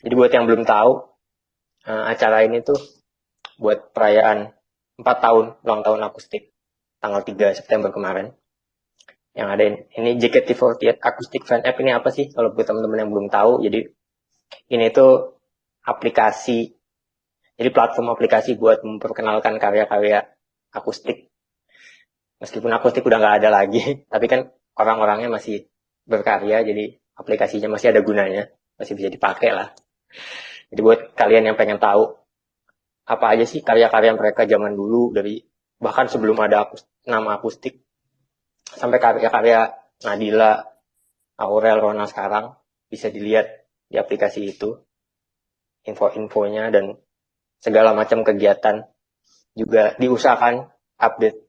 Jadi buat yang belum tahu, acara ini tuh buat perayaan 4 tahun ulang tahun Acoustic tanggal 3 September kemarin. Yang ada ini JKT48 Acoustic Fan App ini apa sih? Kalau buat teman-teman yang belum tahu, jadi ini tuh aplikasi, jadi platform aplikasi buat memperkenalkan karya-karya akustik. Meskipun akustik udah nggak ada lagi, tapi kan orang-orangnya masih berkarya, jadi aplikasinya masih ada gunanya, masih bisa dipakai lah. Jadi buat kalian yang pengen tahu apa aja sih karya-karya mereka zaman dulu, dari bahkan sebelum ada nama akustik, sampai karya-karya Nadila, Aurel, Rona sekarang, bisa dilihat di aplikasi itu, info-infonya dan segala macam kegiatan juga diusahakan update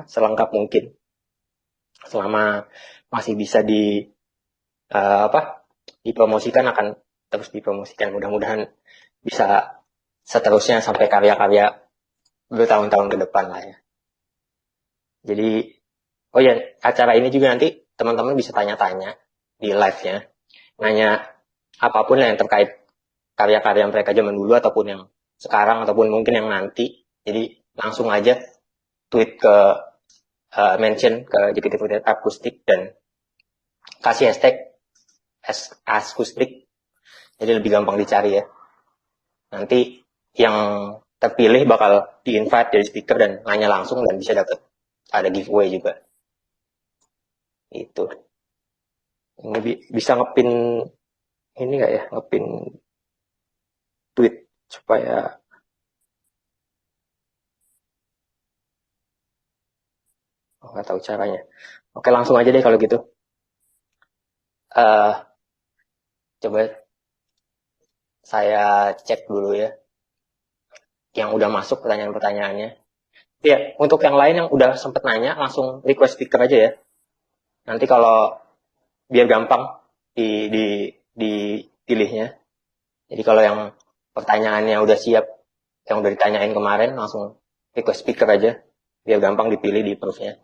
selengkap mungkin selama masih bisa dipromosikan, akan terus dipromosikan. Mudah-mudahan bisa seterusnya sampai karya-karya bertahun-tahun ke depan lah ya. Jadi acara ini juga nanti teman-teman bisa tanya-tanya di live-nya, nanya apapun yang terkait karya-karya mereka zaman dulu ataupun yang sekarang ataupun mungkin yang nanti. Jadi langsung aja tweet ke mention ke JKT48 Acoustic dan kasih hashtag Acoustic, jadi lebih gampang dicari ya. Nanti yang terpilih bakal di-invite jadi speaker dan nanya langsung, dan bisa dapat ada giveaway juga. Itu ini bisa ngepin ini nggak ya, ngepin tweet supaya nggak tahu caranya. Oke, langsung aja deh kalau gitu. Coba saya cek dulu ya yang udah masuk pertanyaan-pertanyaannya. Ya, untuk yang lain yang udah sempet nanya, langsung request speaker aja ya. Nanti kalau biar gampang dipilihnya. Jadi kalau yang pertanyaannya udah siap, yang udah ditanyain kemarin, langsung request speaker aja, biar gampang dipilih di approve-nya.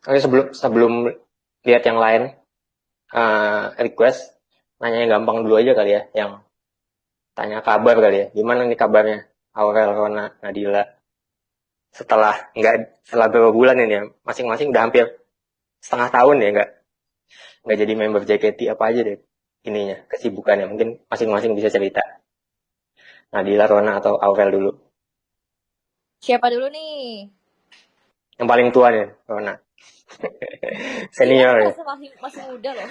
Oke, sebelum lihat yang lain, request nanya yang gampang dulu aja kali ya, yang tanya kabar kali ya. Gimana nih kabarnya Aurel, Rona, Nadila? Setelah beberapa bulan ini ya, masing-masing udah hampir setengah tahun ya nggak jadi member JKT. Apa aja deh ininya, kesibukannya, mungkin masing-masing bisa cerita. Nadila, Rona, atau Aurel dulu? Siapa dulu nih? Yang paling tua nih, Rona. Senior ya. Masih muda loh.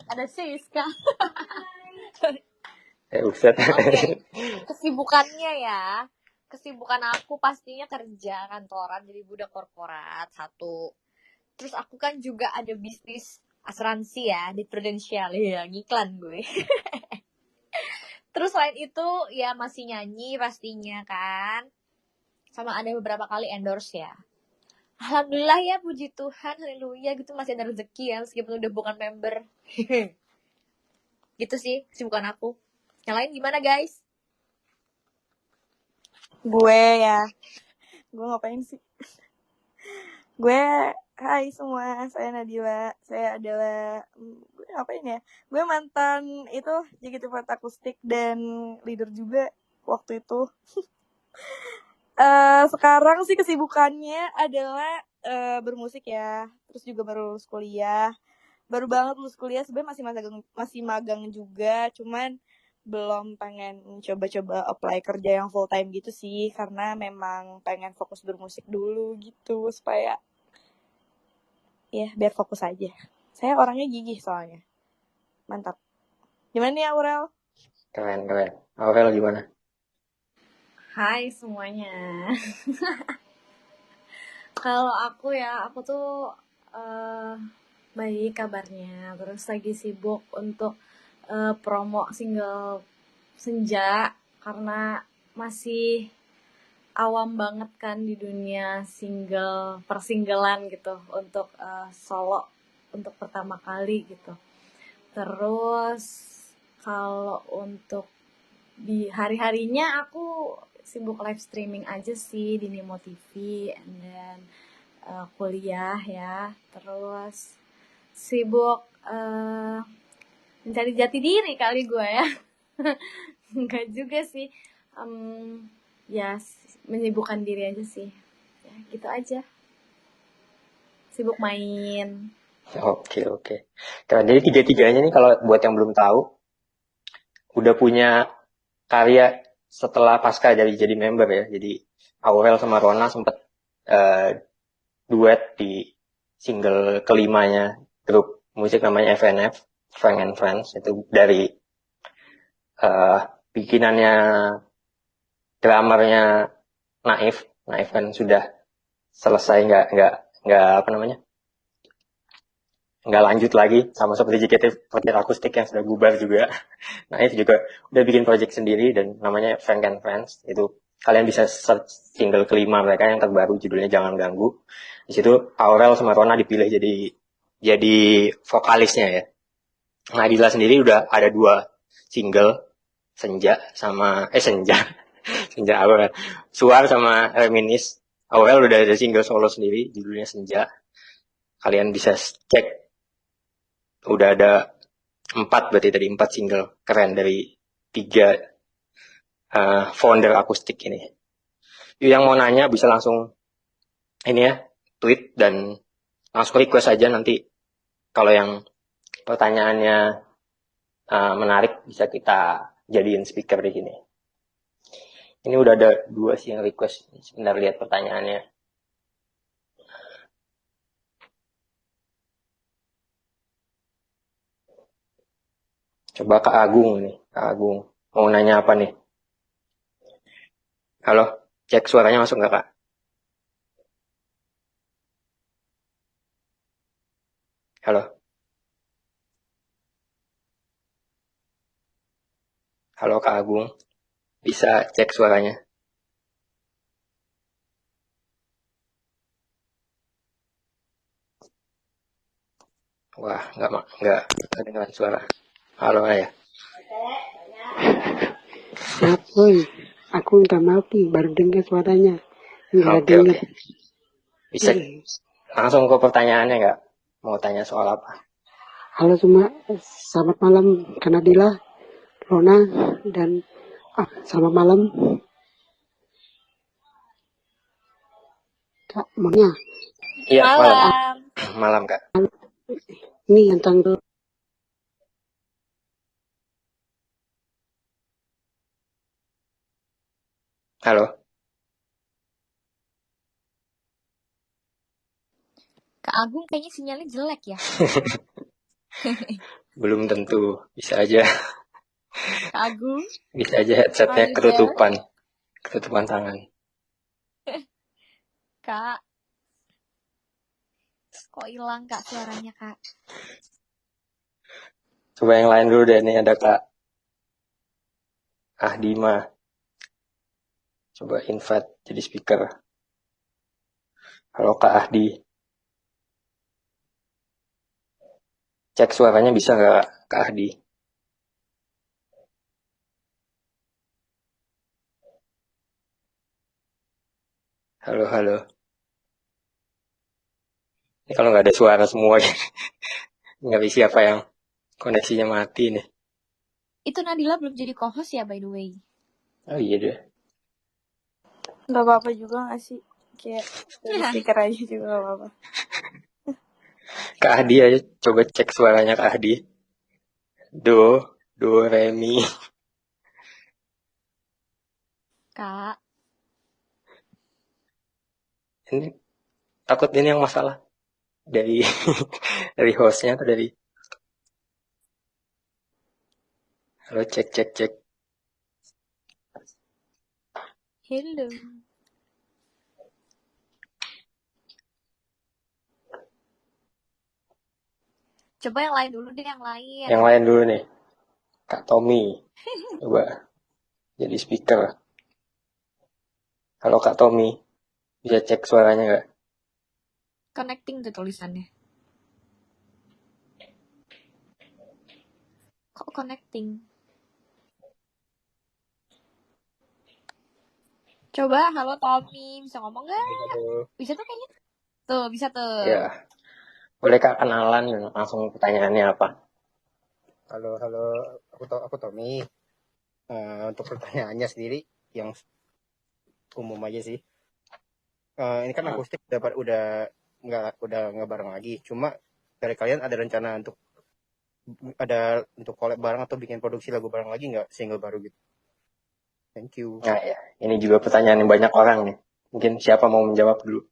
Ada Siska. Ustad. Oke. Kesibukannya ya. Kesibukan aku pastinya kerja kantoran, jadi budak korporat satu. Terus aku kan juga ada bisnis asuransi ya di Prudential ya, ngiklan gue. Terus selain itu ya masih nyanyi pastinya kan. Sama ada beberapa kali endorse ya. Alhamdulillah ya, puji Tuhan, haleluya gitu, masih ada rezeki ya meskipun udah bukan member. Gitu sih kesibukan aku. Yang lain gimana guys? Gue ngapain sih? Hai semua, saya Nadila. Saya adalah gue ngapain ya? Gue mantan itu JKT48 Acoustic dan leader juga waktu itu. Sekarang sih kesibukannya adalah bermusik ya. Terus juga baru lulus kuliah. Baru banget lulus kuliah, sebenarnya masih magang juga, cuman belum pengen coba-coba apply kerja yang full time gitu sih, karena memang pengen fokus bermusik dulu gitu, supaya ya biar fokus aja. Saya orangnya gigih soalnya. Mantap. Gimana nih Aurel? Keren. Aurel gimana? Hai semuanya. Kalau aku tuh baik kabarnya. Terus lagi sibuk untuk promo single Senja, karena masih awam banget kan di dunia persinggelan gitu, untuk solo untuk pertama kali gitu. Terus kalau untuk di hari-harinya aku sibuk live streaming aja sih di Nemo TV, and then kuliah ya, terus sibuk mencari jati diri kali gue ya. Enggak juga sih. Ya menyibukkan diri aja sih. Ya, gitu aja. Sibuk main. Oke. Nah, jadi tiga-tiganya nih kalau buat yang belum tahu, udah punya karya setelah pasca jadi member ya. Jadi Aurel sama Rona sempet duet di single kelimanya grup musik namanya FNF, Frank and Friends. Itu dari bikinannya drummernya Naif kan sudah selesai, nggak lanjut lagi, sama seperti JKT48 akustik yang sudah bubar juga. Naif juga udah bikin project sendiri dan namanya Frank and Friends. Itu kalian bisa search single kelima mereka yang terbaru, judulnya Jangan Ganggu. Di situ Aurel sama Rona dipilih jadi vokalisnya ya. Nadila sendiri udah ada 2 single, Senja Aurel, Suar sama Reminis. Aurel udah ada single solo sendiri, judulnya Senja. Kalian bisa cek, udah ada 4 berarti tadi 4 single keren dari 3 founder akustik ini. Yang mau nanya bisa langsung ini ya, tweet dan langsung request aja, nanti kalau yang pertanyaannya menarik bisa kita jadiin speaker di sini. Ini udah ada 2 sih yang request. Sebentar lihat pertanyaannya. Coba Kak Agung nih. Kak Agung mau nanya apa nih? Halo, cek suaranya masuk nggak Kak? Halo. Halo Kak Agung. Bisa cek suaranya. Wah, nggak kedengeran suara. Halo Ayah. Siap, woi. Aku minta maaf nih, baru dengar suaranya. Nggak Oke. dengar. Bisa langsung ke pertanyaannya nggak? Mau tanya soal apa? Halo semua, selamat malam Kanadila, Rona, dan selamat malam Kak Monia. Iya, Malam. Malam Kak. Ini tentang Halo. Kak Agung kayaknya sinyalnya jelek ya. Belum tentu, bisa aja. Kak Agung. Bisa aja headsetnya ketutupan tangan. Kak. Kok hilang Kak suaranya Kak? Coba yang lain dulu deh, nih ada Kak Ahdima. Coba invite jadi speaker. Halo Kak Ahdi. Cek suaranya bisa nggak Kak Ahdi? Halo. Ini kalau nggak ada suara semua, nggak bisa siapa yang koneksinya mati nih. Itu Nadila belum jadi co-host ya by the way. Oh iya deh. Nggak apa-apa juga nggak sih? Kayak dari speaker aja juga nggak apa-apa. Kak Ahdi aja, coba cek suaranya Kak Ahdi. Do, re, mi. Kak. Ini takut ini yang masalah dari dari hostnya atau dari. Halo, cek. Hello. Coba yang lain dulu deh, yang lain. Yang lain dulu nih. Kak Tommy. Coba jadi speaker. Halo Kak Tommy. Bisa cek suaranya nggak? Connecting tuh tulisannya. Kok connecting? Coba, halo Tommy. Bisa ngomong nggak? Bisa tuh kayaknya. Tuh, bisa tuh. Ya, boleh Kak kenalan langsung pertanyaannya apa? Halo, aku Tommy. Untuk pertanyaannya sendiri yang umum aja sih. Ini kan akustik udah nggak bareng lagi. Cuma dari kalian ada rencana untuk collab bareng atau bikin produksi lagu bareng lagi nggak, single baru gitu? Thank you. Nah ya, ini juga pertanyaan yang banyak orang nih. Mungkin siapa mau menjawab dulu?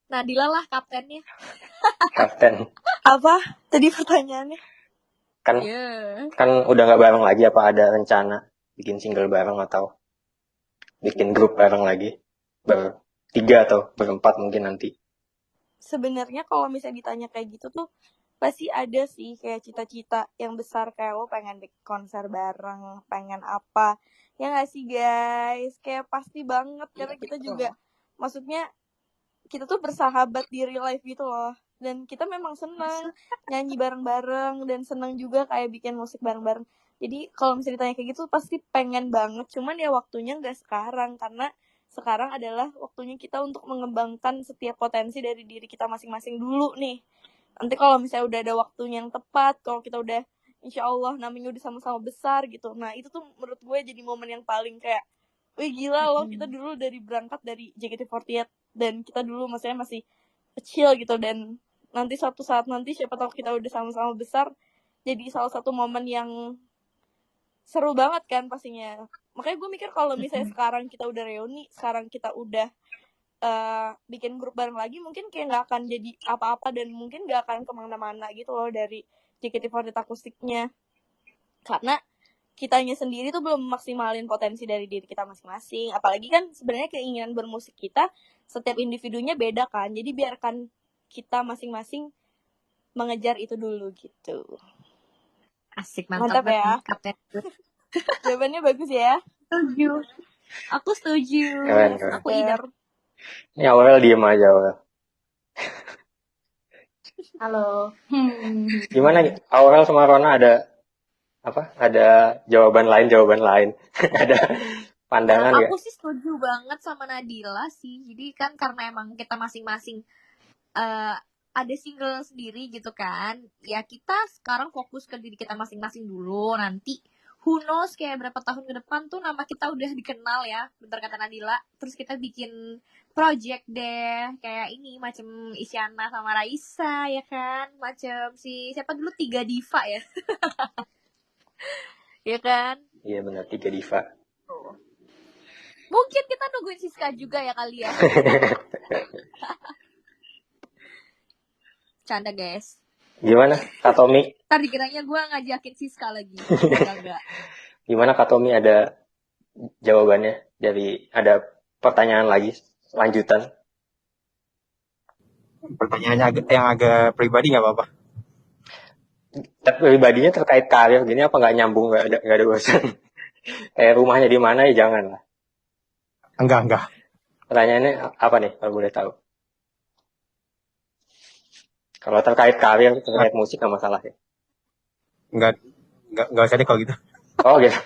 Nadila lah kaptennya. Kapten. Apa tadi pertanyaannya? Kan Iya. kan udah nggak bareng lagi, apa ada rencana bikin single bareng atau bikin grup bareng lagi? Bertiga atau berempat mungkin nanti. Sebenarnya kalau misalnya ditanya kayak gitu tuh pasti ada sih kayak cita-cita yang besar, kayak lo pengen bikin konser bareng, pengen apa. Ya nggak sih guys? Kayak pasti banget karena kita juga, maksudnya kita tuh bersahabat di real life gitu loh. Dan kita memang senang nyanyi bareng-bareng dan senang juga kayak bikin musik bareng-bareng. Jadi kalau misalnya ditanya kayak gitu pasti pengen banget. Cuman ya waktunya nggak sekarang, karena sekarang adalah waktunya kita untuk mengembangkan setiap potensi dari diri kita masing-masing dulu nih. Nanti kalau misalnya udah ada waktunya yang tepat, kalau kita udah insya Allah namanya udah sama-sama besar gitu. Nah itu tuh menurut gue jadi momen yang paling kayak, wih gila loh, kita dulu dari berangkat dari JKT48 dan kita dulu maksudnya masih kecil gitu, dan nanti suatu saat nanti siapa tahu kita udah sama-sama besar, jadi salah satu momen yang seru banget kan pastinya. Makanya gue mikir kalau misalnya sekarang kita udah reuni, sekarang kita udah bikin grup bareng lagi, mungkin kayak nggak akan jadi apa-apa dan mungkin nggak akan kemana-mana gitu loh dari JKT48 akustiknya, karena kitanya sendiri tuh belum maksimalin potensi dari diri kita masing-masing. Apalagi kan sebenarnya keinginan bermusik kita setiap individunya beda kan, jadi biarkan kita masing-masing mengejar itu dulu gitu. Asik, mantap Mantap ya. kapten. Jawabannya bagus ya. Setuju. Aku setuju. Keren. Aku idam. Ini awalnya diem aja awal. Halo. Gimana Aurel sama Rona ada apa? Ada jawaban lain? Ada pandangan nggak? Aku sih setuju banget sama Nadila sih. Jadi kan karena emang kita masing-masing ada single sendiri gitu kan. Ya kita sekarang fokus ke diri kita masing-masing dulu. Nanti who knows kayak berapa tahun ke depan tuh nama kita udah dikenal ya. Bentar kata Nadila. Terus kita bikin project deh. Kayak ini macam Isyana sama Raisa ya kan. Macam si siapa dulu 3 diva ya. Ya kan? Iya benar, 3 diva. Mungkin kita nungguin Siska juga ya kali ya. Canda guys. Gimana Kak Tommy? Ntar dikiranya gue ngajakin Siska lagi. Enggak. Gimana Kak Tommy, ada jawabannya? Jadi ada pertanyaan lagi lanjutan. Pertanyaannya yang agak pribadi nggak apa-apa. Tapi pribadinya terkait karir gini apa nggak nyambung, nggak ada urusan. Kayak rumahnya di mana ya jangan lah. Enggak. Pertanyaannya apa nih kalau boleh tahu? Kalau terkait karir, terkait musik nggak masalah ya? Enggak usah deh kalau gitu. Oh gitu.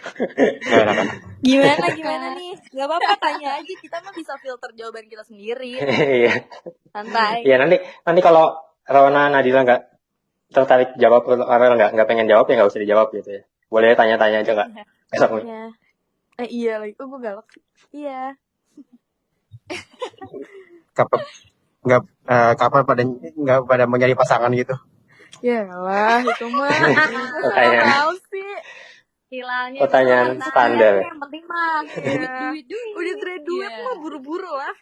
Gimana nih? Gak apa-apa, tanya aja, kita mah bisa filter jawaban kita sendiri. Iya. Santai. Iya nanti kalau Rona Nadila nggak tertarik jawab, Aurel nggak pengen jawab ya nggak usah dijawab gitu ya. Boleh tanya-tanya aja nggak? Besok nih. Ya. Iya lagi, gue galak. Iya. Kapan pada mau nyari pasangan gitu? Ya lah, itu mah. Pertanyaan. Tahu sih. Hilangnya Pertanyaan standar. Yang penting mah duit. Udah graduate mah buru-buru lah.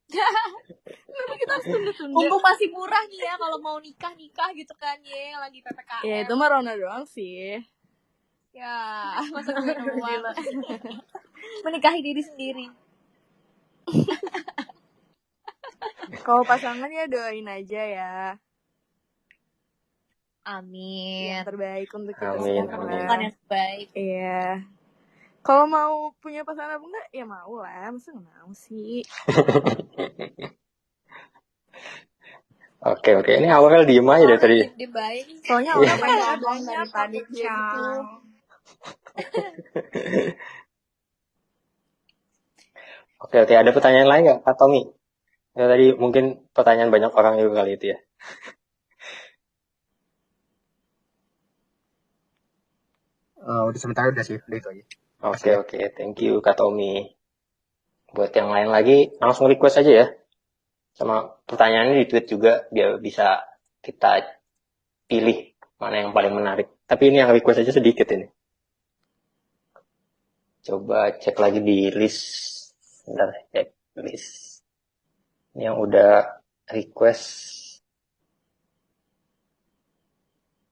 Kenapa kita harus tunda-tunda? Mumpung masih murah nih ya kalau mau nikah gitu kan ya, lagi PPKM. Ya itu mah Rona doang sih. Ya, masa gue doang. Menikahi diri sendiri. Kalau pasangan ya doain aja ya. Amin. Yang terbaik untuk kita Amin, semua. Temukan yang baik. Iya. Kalau mau punya pasangan apa enggak? Ya mau lah, masa nggak mau sih? Oke. Ini Aurel diem aja dari tadi. Dia baik. Soalnya Iya. orang banyak Ngomong banyak dari tadi, takut dia gitu. Oke, ada pertanyaan lain nggak Kak Tommy? Ya, tadi mungkin pertanyaan banyak orang juga kali itu ya. Udah sementara udah sih, udah itu aja. Oke, oke. Thank you, Kak Tommy. Buat yang lain lagi, langsung request aja ya. Sama pertanyaannya di tweet juga, biar bisa kita pilih mana yang paling menarik. Tapi ini yang request aja sedikit ini. Coba cek lagi di list. Bentar, cek list. Ini yang udah request.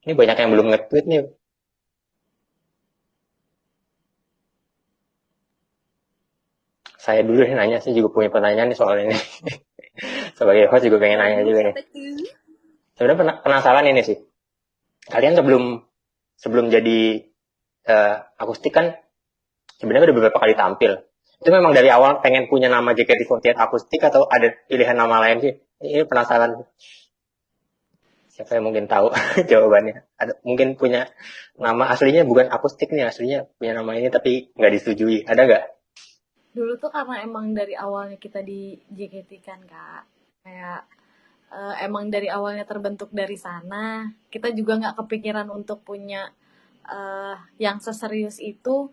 Ini banyak yang belum nge-tweet nih. Saya dulu nih nanya, saya juga punya pertanyaan nih soal ini. Sebagai host juga pengen nanya juga nih. Apa tuh? Sebenarnya penasaran ini sih. Kalian sebelum jadi akustik kan sebenarnya udah beberapa kali tampil. Itu memang dari awal pengen punya nama JKT48 akustik atau ada pilihan nama lain sih? Ini penasaran. Siapa yang mungkin tahu jawabannya? Ada mungkin punya nama aslinya bukan akustik nih, aslinya punya nama ini tapi nggak disetujui. Ada nggak? Dulu tuh karena emang dari awalnya kita di JKT kan Kak, kayak emang dari awalnya terbentuk dari sana, kita juga nggak kepikiran untuk punya yang seserius itu.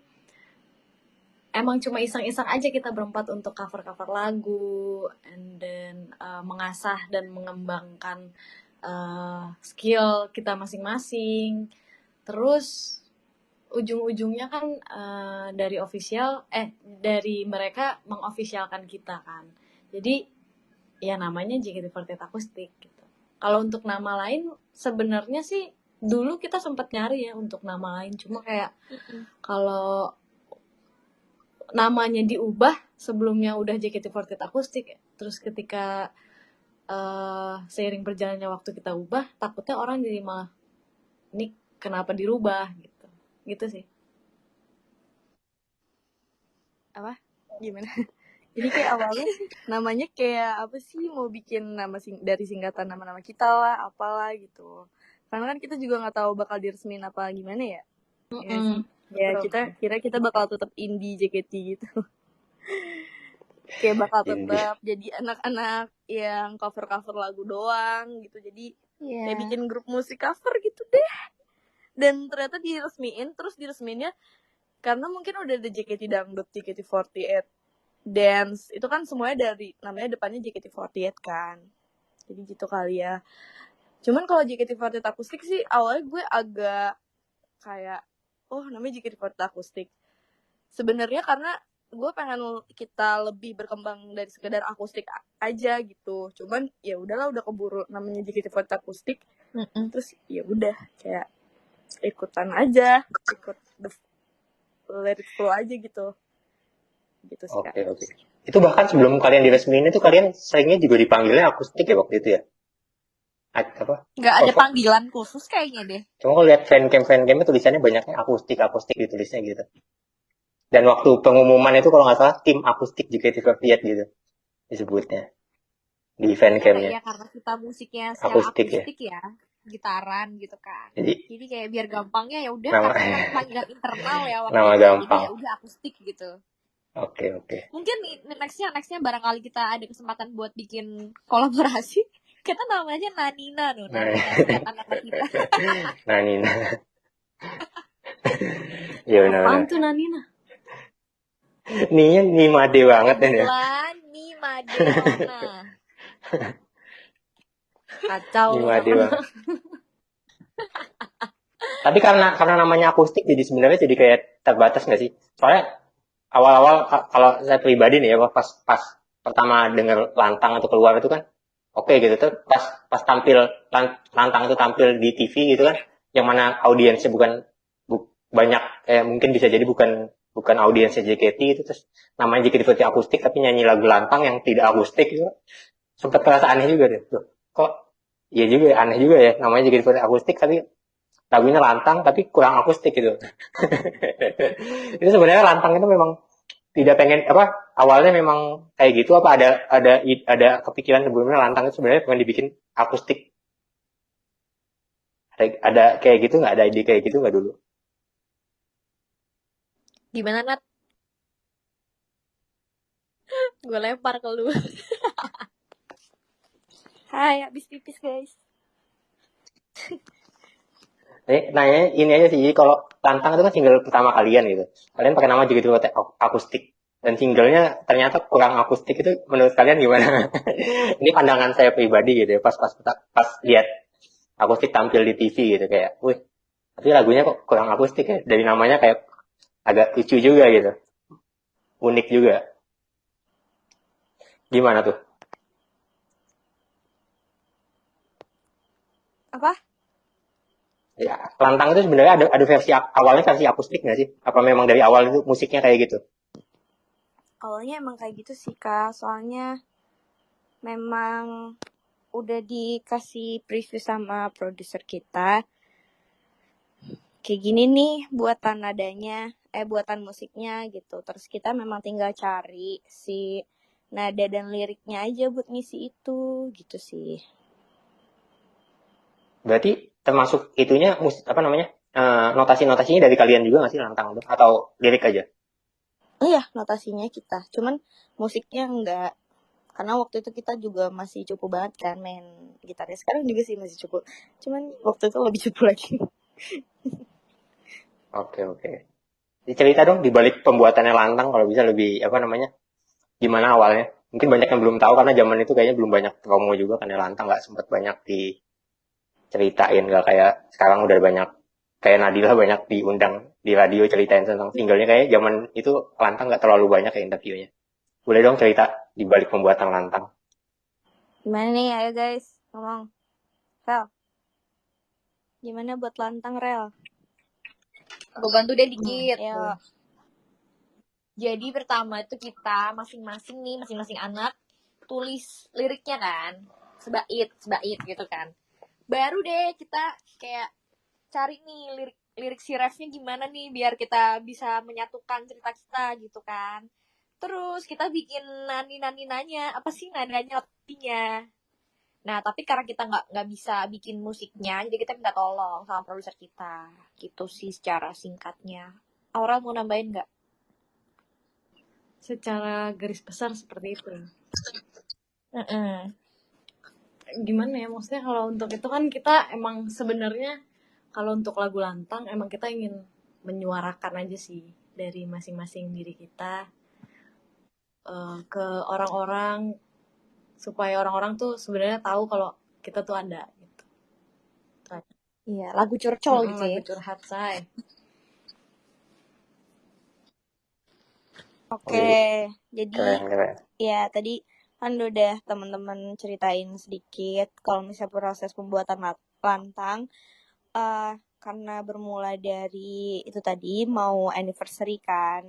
Emang cuma iseng-iseng aja kita berempat untuk cover-cover lagu, and then mengasah dan mengembangkan skill kita masing-masing. Terus ujung-ujungnya kan dari mereka mengofisialkan kita kan. Jadi ya namanya JKT48 Akustik gitu. Kalau untuk nama lain sebenarnya sih dulu kita sempat nyari ya untuk nama lain, cuma kayak kalau namanya diubah sebelumnya udah JKT48 Akustik, terus ketika seiring berjalannya waktu kita ubah, takutnya orang jadi malah ini kenapa dirubah gitu sih. Apa? Gimana? Jadi kayak awalnya namanya kayak apa sih, mau bikin nama dari singkatan nama-nama kita lah, apalah gitu. Karena kan kita juga nggak tahu bakal diresmin apa gimana ya. Ya sih. Ya kita bakal tetap indie JKT gitu. Kayak bakal tetap jadi anak-anak yang cover-cover lagu doang gitu. Jadi kayak bikin grup musik cover gitu deh. Dan ternyata diresmiinnya karena mungkin udah ada JKT Dangdut, JKT48 Dance, itu kan semuanya dari namanya depannya JKT48 kan. Jadi gitu kali ya. Cuman kalau JKT48 Akustik sih awalnya gue agak kayak namanya JKT48 Akustik. Sebenarnya karena gue pengen kita lebih berkembang dari sekedar akustik aja gitu. Cuman ya udahlah, udah keburu namanya JKT48 Akustik. Terus ya udah kayak ikutan aja, ikut let it flow aja gitu. Gitu sih, Kak. Oke. Itu bahkan sebelum kalian diresmiin itu kalian seringnya juga dipanggilnya akustik ya waktu itu ya? Apa? Nggak ada panggilan khusus kayaknya deh. Cuma kalau lihat fancam tulisannya banyaknya akustik ditulisnya gitu. Dan waktu pengumuman itu kalau nggak salah tim akustik JKT48 gitu disebutnya di fancamnya. Iya, karena kita musiknya secara akustik ya, gitaran gitu kan. Jadi kayak biar gampangnya ya udah karena panggilan internal ya waktu nama itu. Gampang. Jadi ya udah akustik gitu. Oke. Mungkin nextnya barangkali kita ada kesempatan buat bikin kolaborasi. Kita namanya Nanina loh, Nanina nama kita. Nanina. Iya benar. Apaan tuh Nanina? Ninya Nimade banget kan ya. Nimade Nona. Kacau. Nimade banget. Tapi karena namanya akustik jadi sebenarnya jadi kayak terbatas nggak sih? Soalnya awal-awal kalau saya pribadi nih ya, pas pertama dengar Lantang atau keluar itu kan oke gitu tuh, pas tampil Lantang itu tampil di TV gitu kan, yang mana audiensnya banyak, mungkin bisa jadi bukan audiensnya JKT itu, terus namanya JKT48 akustik tapi nyanyi lagu Lantang yang tidak akustik itu sempat terasa aneh juga deh. Tuh, kok iya juga aneh juga ya, namanya JKT48 akustik tapi lagunya Lantang tapi kurang akustik gitu. Itu sebenarnya Lantang itu memang tidak pengen awalnya memang kayak gitu, apa ada kepikiran sebelumnya Lantang itu sebenarnya pengen dibikin akustik? Ada kayak gitu nggak? Ada ide kayak gitu nggak dulu? Gimana, Nat? Gue lempar ke lu. Hai, habis pipis guys. Nanya ini aja sih, jadi kalau Lantang itu kan single pertama kalian gitu. Kalian pakai nama JKT48 akustik. Dan singlenya ternyata kurang akustik, itu menurut kalian gimana? Ini pandangan saya pribadi gitu ya, pas lihat akustik tampil di TV gitu, kayak, wih, tapi lagunya kok kurang akustik ya. Dari namanya kayak agak lucu juga gitu, unik juga. Gimana tuh? Apa? Ya, Lantang itu sebenarnya ada versi awalnya versi akustik nggak sih? Apa memang dari awal itu musiknya kayak gitu? Awalnya emang kayak gitu sih Kak, soalnya memang udah dikasih preview sama produser kita. Kayak gini nih buatan nadanya, buatan musiknya gitu. Terus kita memang tinggal cari si nada dan liriknya aja buat ngisi itu, gitu sih. Berarti termasuk itunya notasi-notasinya dari kalian juga nggak sih Lantang tuh? Atau lirik aja? Iya, notasinya kita. Cuman musiknya enggak. Karena waktu itu kita juga masih cupu banget kan main gitarnya. Sekarang juga sih masih cupu. Cuman waktu itu lebih cupu lagi. Oke. Cerita dong di balik pembuatannya Lantang, kalau bisa lebih gimana awalnya? Mungkin banyak yang belum tahu karena zaman itu kayaknya belum banyak promo juga, karena Lantang nggak sempat banyak diceritain, nggak kayak sekarang udah banyak, kayak Nadila banyak diundang di radio ceritain tentang singlenya. Kayak zaman itu Lantang nggak terlalu banyak ya interviewnya. Boleh dong cerita di balik pembuatan Lantang? Gimana nih, ayo guys, ngomong. Rel, gimana buat Lantang, Rel? Aku bantu deh dikit. Ayo. Jadi pertama itu kita masing-masing anak tulis liriknya kan, sebait gitu kan. Baru deh kita kayak cari nih lirik si refnya gimana nih biar kita bisa menyatukan cerita kita gitu kan. Terus kita bikin nanya apa sih nadanya artinya. Nah tapi karena kita nggak bisa bikin musiknya, jadi kita minta tolong sama produser kita. Gitu sih secara singkatnya. Aurel mau nambahin nggak? Secara garis besar seperti itu. Mm-mm. Gimana ya, maksudnya kalau untuk itu kan kita emang sebenarnya kalau untuk lagu Lantang emang kita ingin menyuarakan aja sih dari masing-masing diri kita ke orang-orang, supaya orang-orang tuh sebenarnya tahu kalau kita tuh ada gitu. Iya, lagu curcol gitu ya. Lagu curhat say. Oke, jadi Keren. ya tadi kan udah teman-teman ceritain sedikit kalau misalnya proses pembuatan Lantang karena bermula dari itu tadi mau anniversary kan.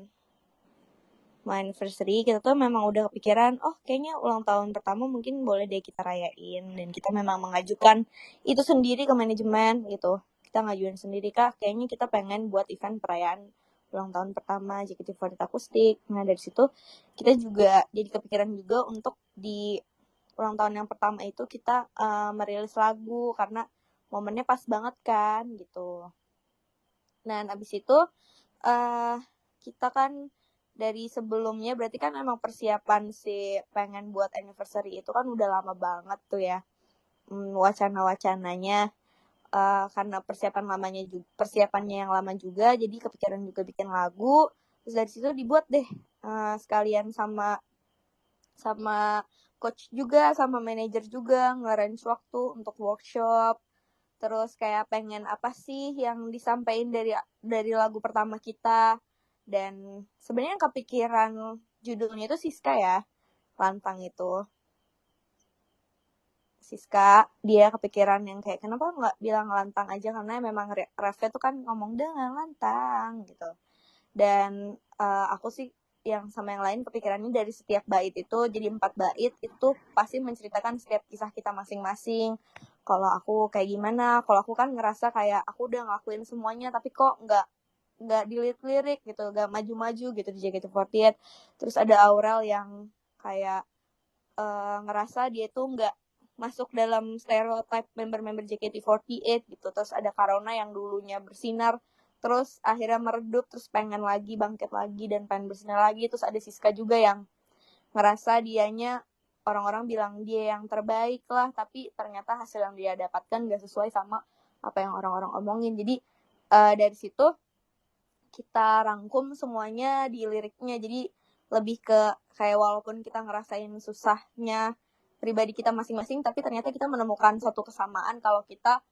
Mau anniversary kita tuh memang udah kepikiran, oh kayaknya ulang tahun pertama mungkin boleh deh kita rayain, dan kita memang mengajukan itu sendiri ke manajemen gitu. Kita ngajuin sendiri, Kak, kayaknya kita pengen buat event perayaan ulang tahun pertama JKT48 akustik. Nah dari situ kita juga jadi kepikiran juga untuk di ulang tahun yang pertama itu kita merilis lagu karena momennya pas banget kan gitu. Nah abis itu kita kan dari sebelumnya berarti kan emang persiapan si pengen buat anniversary itu kan udah lama banget tuh ya, wacana-wacananya. Karena persiapannya yang lama juga, jadi kepikiran juga bikin lagu. Terus dari situ dibuat deh sekalian sama coach juga, sama manajer juga nge-arrange waktu untuk workshop. Terus kayak pengen apa sih yang disampaikan dari lagu pertama kita. Dan sebenarnya yang kepikiran judulnya itu Siska ya, Lantang itu. Siska, dia kepikiran yang kayak kenapa nggak bilang Lantang aja, karena memang refnya tuh kan ngomong dengan lantang gitu. Dan aku sih yang sama yang lain kepikirannya dari setiap bait itu jadi 4 bait itu pasti menceritakan setiap kisah kita masing-masing. Kalau aku kayak gimana, kalau aku kan ngerasa kayak aku udah ngelakuin semuanya tapi kok nggak dilirik gitu, nggak maju-maju gitu di JKT48. Terus ada Aurel yang kayak ngerasa dia tuh nggak masuk dalam stereotip member-member JKT48 gitu. Terus ada Karona yang dulunya bersinar terus akhirnya meredup, terus pengen lagi bangkit lagi dan pengen bersinar lagi. Terus ada Siska juga yang ngerasa dianya orang-orang bilang dia yang terbaik lah, tapi ternyata hasil yang dia dapatkan gak sesuai sama apa yang orang-orang omongin. Jadi dari situ kita rangkum semuanya di liriknya. Jadi lebih ke kayak walaupun kita ngerasain susahnya pribadi kita masing-masing, tapi ternyata kita menemukan suatu kesamaan kalau kita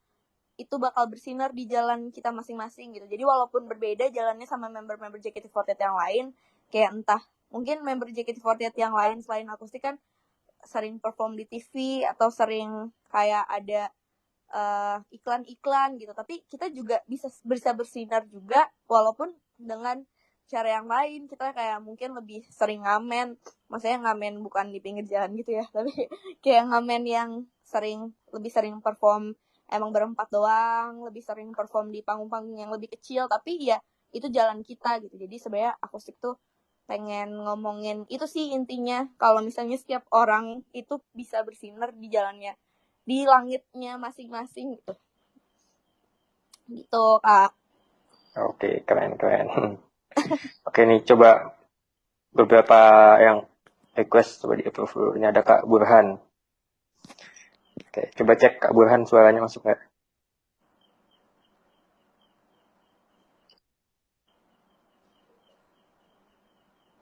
itu bakal bersinar di jalan kita masing-masing gitu. Jadi walaupun berbeda jalannya sama member-member JKT48 yang lain, kayak entah mungkin member JKT48 yang lain selain akustik kan sering perform di TV atau sering kayak ada iklan-iklan gitu, tapi kita juga bisa bersinar juga walaupun dengan cara yang lain. Kita kayak mungkin lebih sering ngamen, maksudnya ngamen bukan di pinggir jalan gitu ya, tapi kayak ngamen yang lebih sering perform emang berempat doang, lebih sering perform di panggung-panggung yang lebih kecil, tapi ya itu jalan kita gitu. Jadi sebenarnya akustik tuh pengen ngomongin itu sih intinya, kalau misalnya setiap orang itu bisa bersinar di jalannya, di langitnya masing-masing gitu. Gitu, Kak. Oke, keren. Oke nih, coba beberapa yang request coba di approve dulu. Ini ada Kak Burhan. Oke, coba cek Kak Burhan suaranya masuk nggak?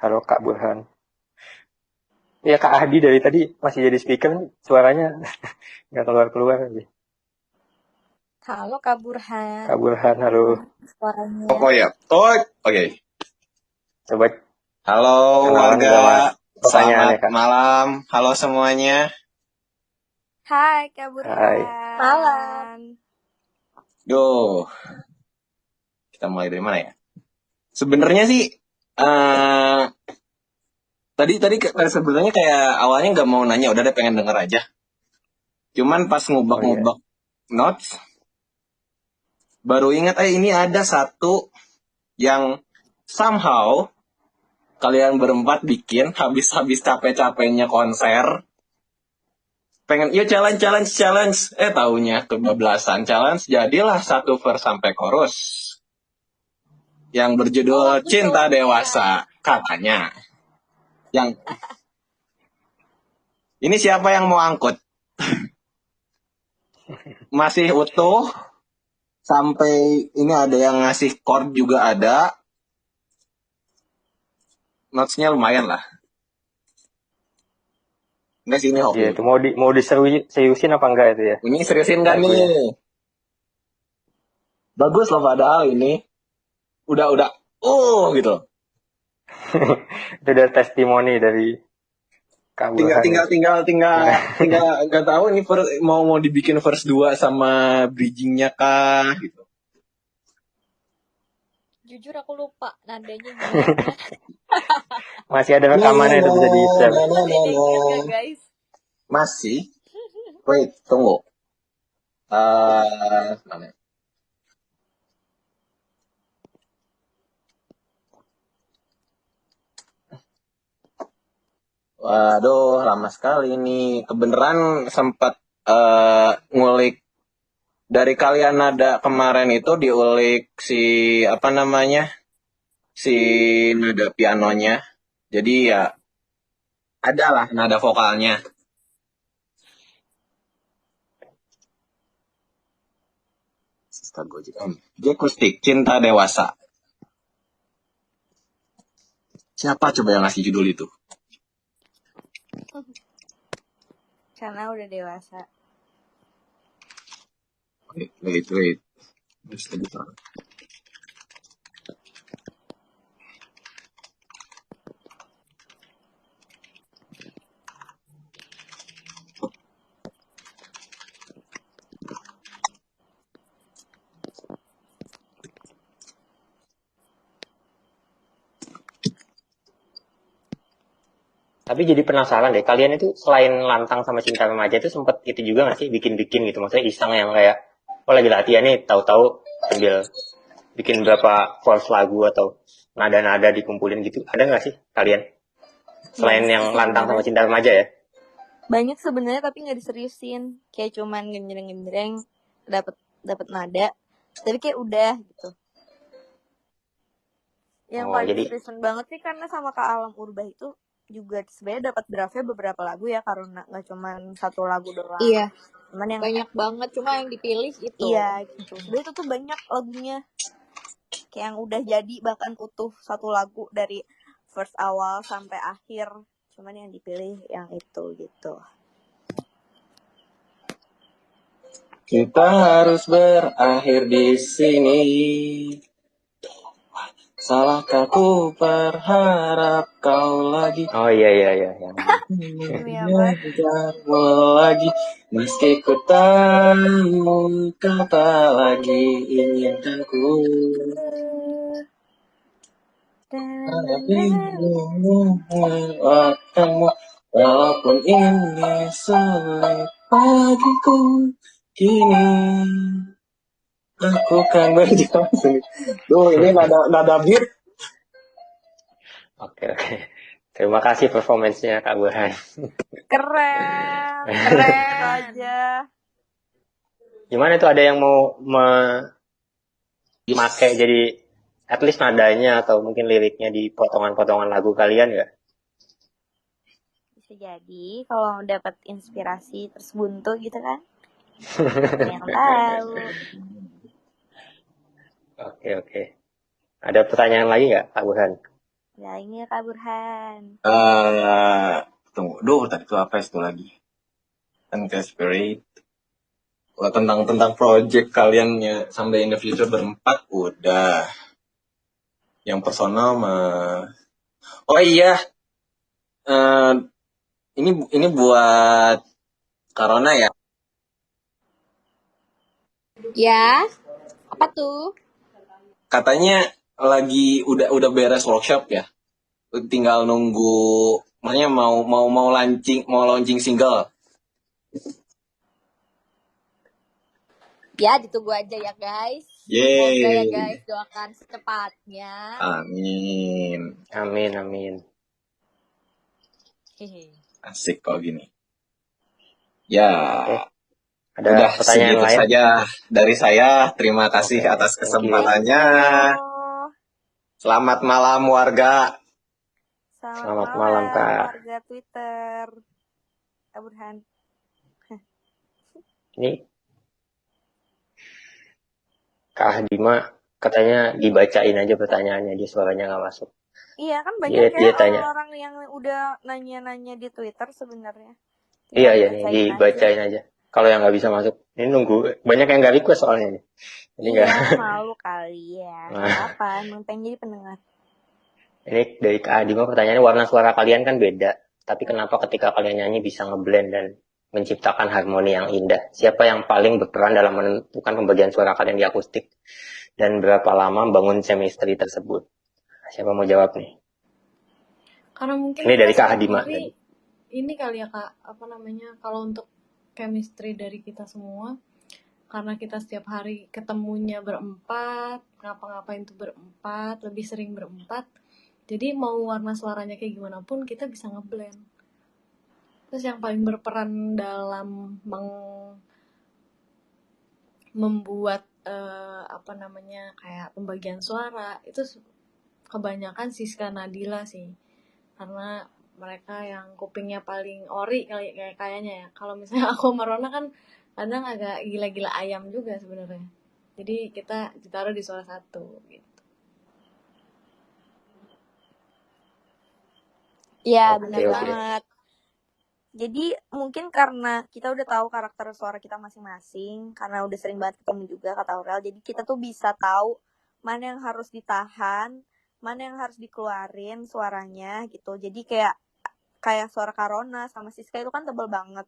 Halo Kak Burhan. Iya Kak Ahdi dari tadi masih jadi speaker nih, suaranya nggak keluar lagi. Halo Kak Burhan. Kak Burhan, halo. Suaranya. Oh ya, oke. Coba Halo kenalan warga, sama pertanyaannya selamat Kak. malam. Halo semuanya. Hai Kak Burhan. Hai. Malam. Duh, kita mulai dari mana ya? Sebenarnya sih, tadi sebenarnya kayak awalnya nggak mau nanya, udah deh pengen denger aja. Cuman pas ngubek-ngubek notes, baru ingat ini ada satu yang somehow kalian berempat bikin habis capek-capeknya konser. Pengen, yuk challenge. Taunya kebablasan challenge. Jadilah satu verse sampai chorus. Yang berjudul Cinta Dewasa. Katanya. Yang ini siapa yang mau angkut? Masih utuh. Sampai ini ada yang ngasih chord juga ada. Notes-nya lumayan lah. Enggak sih, ini hoki. Iya, itu mau diseriusin apa enggak itu ya? Ini seriusin kan nih? Bagus loh padahal ini. Udah. Gitu. Itu udah testimoni dari Kak Burhan. Tinggal nggak tahu ini mau dibikin verse 2 sama bridgingnya kah gitu. Jujur aku lupa nadanya gimana. Masih ada rekamannya itu bisa di-share. Guys. Masih. Wait, tunggu. Mana? Waduh, lama sekali nih. Kebenaran sempat ngulik dari kalian nada kemarin itu, diulik si nada pianonya. Jadi ya adalah nada vokalnya. Akustik Cinta Dewasa. Siapa coba yang ngasih judul itu? Karena udah dewasa. Wait. Tapi jadi penasaran deh, kalian itu selain Lantang sama Cinta Remaja itu sempet itu juga nggak sih bikin gitu, maksudnya iseng yang kayak lagi latihan nih, tahu-tahu sambil bikin berapa verse lagu atau nada-nada dikumpulin gitu, ada nggak sih kalian selain yang Lantang sama Cinta Remaja ya? Banyak sebenarnya tapi nggak diseriusin, kayak cuman genjreng dapat nada, tapi kayak udah gitu. Yang paling seriusan banget sih karena sama Kak Alam Urbah itu juga sebenarnya dapat draftnya beberapa lagu ya, karena nggak cuma satu lagu doang. Iya, Cuman yang banyak banget. Cuma yang dipilih itu. iya gitu. Sebenarnya itu tuh banyak lagunya kayak yang udah jadi bahkan utuh satu lagu dari first awal sampai akhir. Cuman yang dipilih yang itu gitu. Kita harus berakhir di sini. Salahkah ku berharap kau lagi Oh iya yang Demi apa? mengejarmu lagi, meski ku tahu kau tak lagi inginkanku. Akanmu walaupun ini sulit bagiku, kini aku kan berjalan sendiri. Duh, ini nada beat. Oke. Terima kasih performance-nya Kak Burhan. Keren. Itu Keren. aja. Gimana tuh, ada yang mau memakai jadi at least nadanya atau mungkin liriknya di potongan-potongan lagu kalian nggak? Bisa jadi kalau dapat inspirasi terus buntu gitu kan. Yang tahu. Oke. Ada pertanyaan lagi nggak Kak Burhan? Ya ini Kak Burhan. Tunggu, tadi itu apa itu lagi? Tentang spirit. Tentang project kalian ya, Someday in the Future berempat udah. Yang personal oh iya, ini buat Corona ya. Ya, apa tuh? Katanya lagi udah beres workshop ya. Tinggal nunggu, makanya mau launching single. Ya, ditunggu aja ya guys. Yeay. Semoga ya guys, doakan secepatnya. Amin. Hehe. Asik kalau gini. Ya. Oke. Ada Udah pertanyaan segitu lain? saja dari saya. Terima kasih Oke, atas thank you. kesempatannya. Oh, Selamat malam warga. Selamat malam, Kak. warga Twitter. Kak Burhan. Ini Kak Dima katanya dibacain aja pertanyaannya, dia suaranya nggak masuk. Iya kan banyak Dia ya tanya. orang-orang yang udah nanya-nanya di Twitter sebenarnya. Iya nih, dibacain aja. Kalau yang nggak bisa masuk, ini nunggu. Banyak yang nggak request soalnya nih. Jadi Iya, nggak. malu kali ya. Nah. Nggak apa, emang pengen jadi pendengar. Ini dari Kak Adima pertanyaannya, warna suara kalian kan beda. Tapi kenapa ketika kalian nyanyi bisa ngeblend dan menciptakan harmoni yang indah? Siapa yang paling berperan dalam menentukan pembagian suara kalian di akustik? Dan berapa lama bangun chemistry tersebut? Siapa mau jawab nih? Karena mungkin Ini dari kita Kak Adima. sendiri, ini kali ya Kak, kalau untuk chemistry dari kita semua, karena kita setiap hari ketemunya berempat, ngapa-ngapain tuh berempat, lebih sering berempat, jadi mau warna suaranya kayak gimana pun kita bisa ngeblend. Terus yang paling berperan dalam membuat kayak pembagian suara itu kebanyakan Siska Nadila sih, karena mereka yang kupingnya paling ori kayaknya ya. Kalau misalnya aku sama Rona kan kadang agak gila-gila ayam juga sebenarnya, jadi kita ditaruh di suara satu gitu. Iya, Oke, benar oke. banget. Jadi mungkin karena kita udah tahu karakter suara kita masing-masing, karena udah sering banget ketemu juga kata Aurel, jadi kita tuh bisa tahu mana yang harus ditahan, mana yang harus dikeluarin suaranya gitu. Jadi kayak suara Karona sama Siska itu kan tebel banget.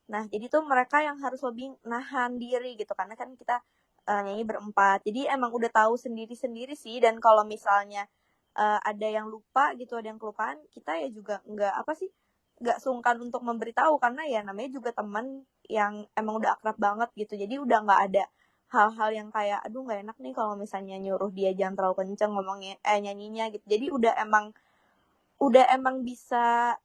Nah, jadi tuh mereka yang harus lebih nahan diri gitu, karena kan kita nyanyi berempat. Jadi emang udah tahu sendiri-sendiri sih, dan kalau misalnya ada yang lupa gitu, ada yang kelupaan, kita ya juga nggak sungkan untuk memberitahu, karena ya namanya juga teman yang emang udah akrab banget gitu. Jadi udah nggak ada hal-hal yang kayak aduh nggak enak nih kalau misalnya nyuruh dia jangan terlalu kenceng ngomongnya nyanyinya gitu. Jadi udah emang bisa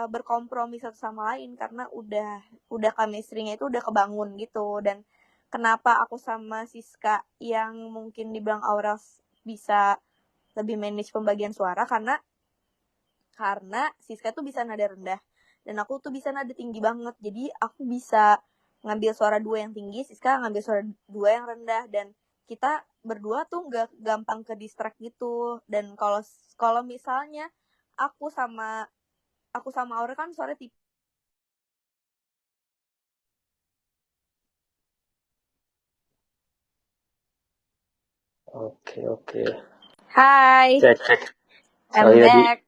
berkompromi satu sama lain, karena udah chemistry-nya itu udah kebangun gitu. Dan kenapa aku sama Siska yang mungkin dibilang Aurel bisa lebih manage pembagian suara, karena karena Siska tuh bisa nada rendah dan aku tuh bisa nada tinggi banget. Jadi aku bisa ngambil suara 2 yang tinggi, Siska ngambil suara 2 yang rendah, dan kita berdua tuh nggak gampang ke distract gitu. Dan kalau misalnya aku sama Aurel kan suara tipis. Oke. Hai, Cek. I'm Sorry tadi back.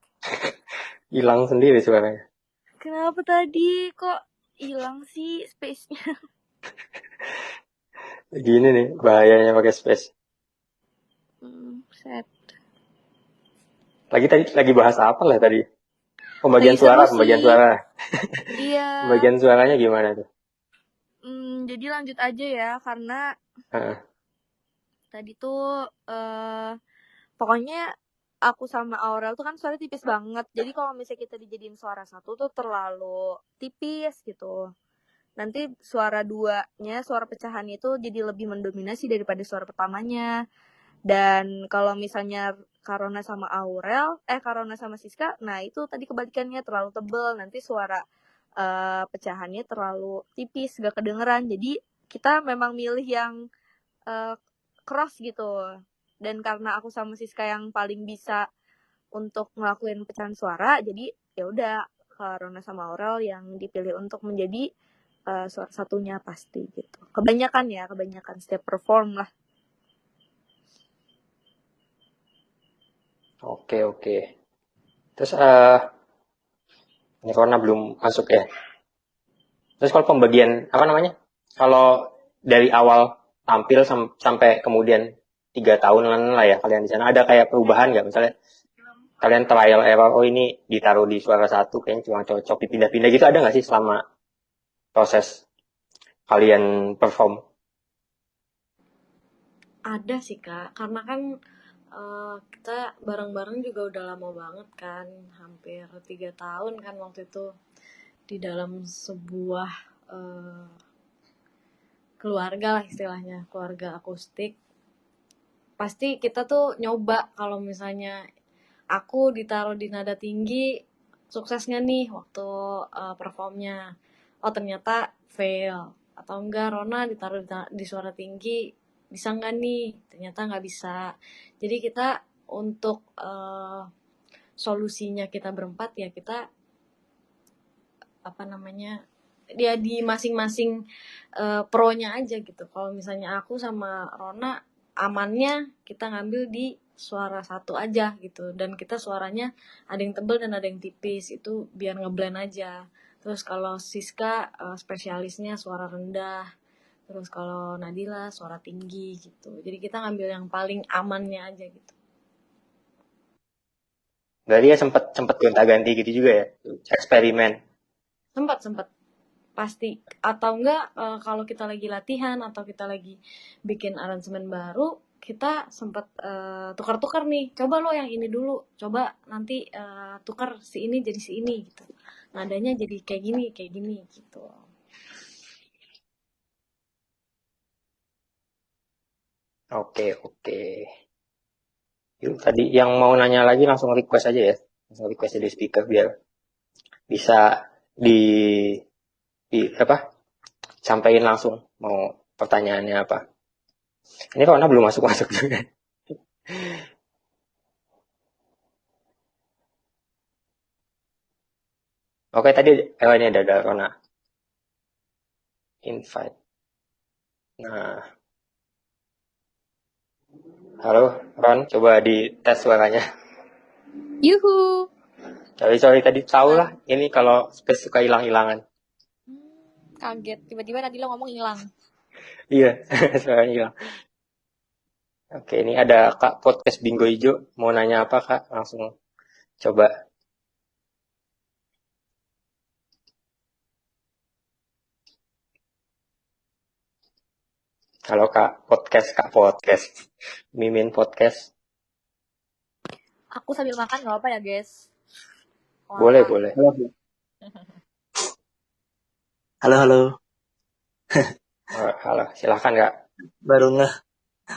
hilang sendiri suaranya. Kenapa tadi kok hilang sih space-nya? Gini nih bahayanya pakai space. Set. Lagi bahas apa lah tadi? Pembagian Lagi seru suara. sih. Iya. Pembagian suaranya gimana tuh? Jadi lanjut aja ya, karena tadi tuh pokoknya aku sama Aurel tuh kan suara tipis banget. Jadi kalau misalnya kita dijadiin suara satu tuh terlalu tipis gitu. Nanti suara duanya, suara pecahannya itu jadi lebih mendominasi daripada suara pertamanya. Dan kalau misalnya Karona sama Karona sama Siska, nah itu tadi kebalikannya, terlalu tebel. Nanti suara pecahannya terlalu tipis, gak kedengeran. Jadi kita memang milih yang cross gitu. Dan karena aku sama Siska yang paling bisa untuk ngelakuin pecahan suara, jadi ya udah Karona sama Aurel yang dipilih untuk menjadi suara satunya pasti gitu. Kebanyakan setiap perform lah. Oke. Terus ini Corona belum masuk ya. Terus kalau pembagian kalau dari awal tampil sampai kemudian 3 tahunan lah ya kalian di sana, ada kayak perubahan nggak? Misalnya kalian trial error, ini ditaruh di suara satu kayaknya cuma cocok, dipindah-pindah gitu, ada nggak sih selama proses kalian perform? Ada sih Kak, karena kan kita bareng-bareng juga udah lama banget kan, hampir 3 tahun kan waktu itu di dalam sebuah keluarga lah istilahnya, keluarga akustik. Pasti kita tuh nyoba kalau misalnya aku ditaruh di nada tinggi, suksesnya nih waktu performnya. Oh ternyata fail. Atau enggak, Rona ditaruh di suara tinggi, bisa nggak nih? Ternyata nggak bisa. Jadi kita untuk solusinya kita berempat ya kita dia di masing-masing pro-nya aja gitu. Kalau misalnya aku sama Rona amannya kita ngambil di suara satu aja gitu, dan kita suaranya ada yang tebel dan ada yang tipis, itu biar ngeblend aja. Terus kalau Siska spesialisnya suara rendah, terus kalau Nadila suara tinggi gitu. Jadi kita ngambil yang paling amannya aja gitu. Berarti ya sempet gonta-ganti gitu juga ya, eksperimen. Sempat pasti. Atau enggak kalau kita lagi latihan atau kita lagi bikin aransemen baru, kita sempat tukar-tukar nih, coba lo yang ini dulu, coba nanti tukar si ini jadi si ini gitu, nadanya jadi kayak gini gitu. Oke. Yuk, tadi yang mau nanya lagi langsung request aja ya, langsung request di speaker biar bisa sampaikan langsung mau pertanyaannya apa. Ini Rona belum masuk juga. Oke, tadi ini ada Rona invite. Nah, halo Ron, coba dites suaranya. Yuhu. Sorry tadi tahu lah, ini kalau space suka hilang-hilangan. Kaget, tiba-tiba tadi lo ngomong hilang. Iya, suaranya hilang. Oke, ini ada Kak Podcast Bingo Ijo, mau nanya apa Kak? Langsung coba. Halo Kak Podcast. Mimin Podcast. Aku sambil makan gak apa ya guys? Boleh. Halo. Halo, silakan Kak. Baru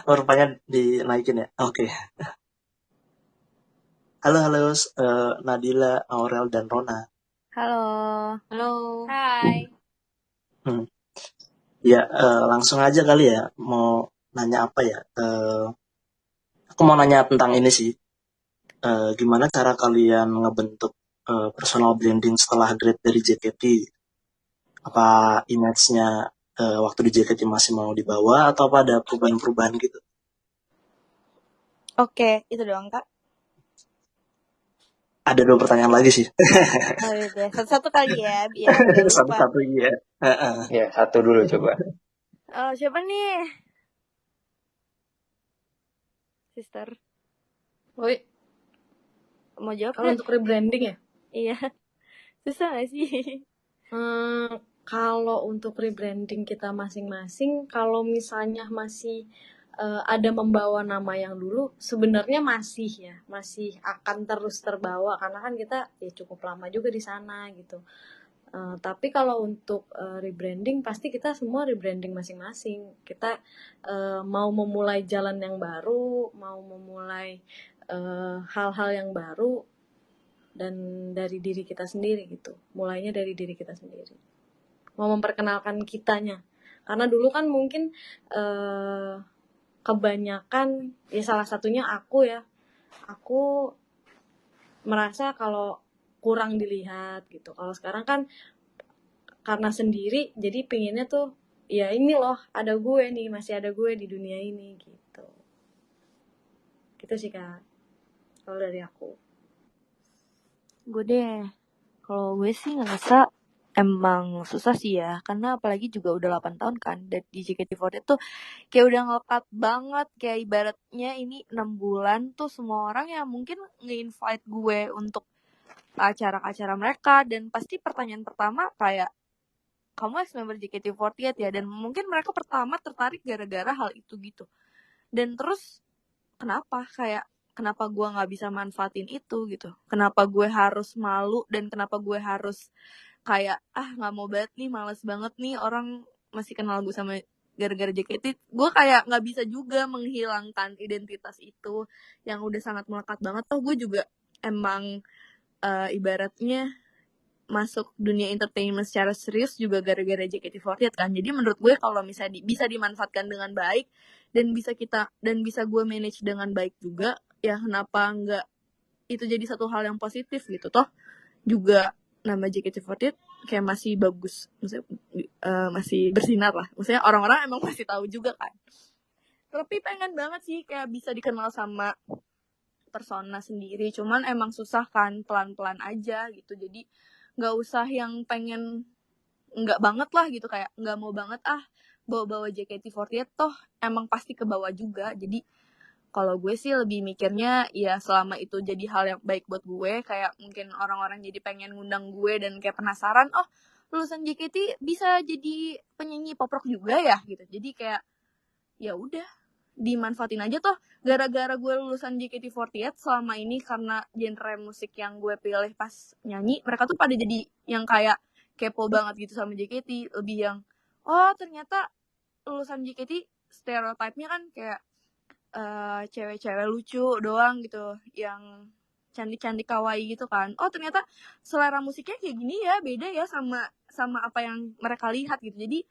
rupanya dinaikin ya. Oke. Halo, Nadila, Aurel, dan Rona. Halo. Halo. Hai. Ya, langsung aja kali ya. Mau nanya apa ya? Aku mau nanya tentang ini sih. Gimana cara kalian ngebentuk personal branding setelah grade dari JKT? Apa image-nya waktu di JKT masih mau dibawa atau apa ada perubahan-perubahan gitu? Oke, itu doang Kak. Ada 2 pertanyaan lagi sih. Oh iya deh, satu-satu kali ya biar nggak lupa. Satu-satu ya. Ya, satu dulu coba. Siapa nih? Sister. Woi, Mau jawab kalau nggak? untuk rebranding ya? Iya. Susah gak sih? Kalau untuk rebranding kita masing-masing, kalau misalnya masih ada membawa nama yang dulu, sebenarnya masih akan terus terbawa karena kan kita ya cukup lama juga di sana gitu. Tapi kalau untuk rebranding pasti kita semua rebranding masing-masing. Kita mau memulai jalan yang baru, mau memulai hal-hal yang baru dan dari diri kita sendiri gitu. Mulainya dari diri kita sendiri. Mau memperkenalkan kitanya. Karena dulu kan mungkin kebanyakan ya salah satunya aku ya. Aku merasa kalau kurang dilihat gitu. Kalau sekarang kan karena sendiri jadi pinginnya tuh ya ini loh ada gue nih, masih ada gue di dunia ini gitu. Gitu sih Kak. Kalau dari aku. Gue deh. Kalau gue sih ngerasa emang susah sih ya, karena apalagi juga udah 8 tahun kan dan di JKT48 tuh kayak udah ngelekat banget, kayak ibaratnya ini 6 bulan tuh semua orang yang mungkin nge-invite gue untuk acara-acara mereka, dan pasti pertanyaan pertama kayak, kamu ex-member JKT48 ya, dan mungkin mereka pertama tertarik gara-gara hal itu gitu. Dan terus kenapa gue nggak bisa manfaatin itu gitu, kenapa gue harus malu, dan kenapa gue harus kayak nggak mau banget nih, males banget nih orang masih kenal gue sama gara-gara JKT. Gue kayak nggak bisa juga menghilangkan identitas itu yang udah sangat melekat banget. Gue juga emang ibaratnya masuk dunia entertainment secara serius juga gara-gara JKT48 kan. Jadi menurut gue kalau misalnya bisa dimanfaatkan dengan baik dan bisa gue manage dengan baik juga, ya kenapa nggak itu jadi satu hal yang positif gitu. Toh juga nama JKT48 kayak masih bagus, maksudnya masih bersinar lah, maksudnya orang-orang emang masih tahu juga kan. Tapi pengen banget sih kayak bisa dikenal sama persona sendiri, cuman emang susah kan, pelan-pelan aja gitu. Jadi nggak usah yang pengen nggak banget lah gitu, kayak nggak mau banget bawa-bawa JKT48 toh emang pasti ke bawah juga. Jadi kalau gue sih lebih mikirnya ya selama itu jadi hal yang baik buat gue, kayak mungkin orang-orang jadi pengen ngundang gue dan kayak penasaran, lulusan JKT bisa jadi penyanyi pop rock juga ya gitu. Jadi kayak ya udah dimanfaatin aja toh, gara-gara gue lulusan JKT48 selama ini karena genre musik yang gue pilih pas nyanyi, mereka tuh pada jadi yang kayak kepo banget gitu sama JKT, lebih yang ternyata lulusan JKT stereotipnya kan kayak cewek-cewek lucu doang gitu, yang cantik-cantik kawaii gitu kan. Ternyata selera musiknya kayak gini ya, beda ya sama apa yang mereka lihat gitu. Jadi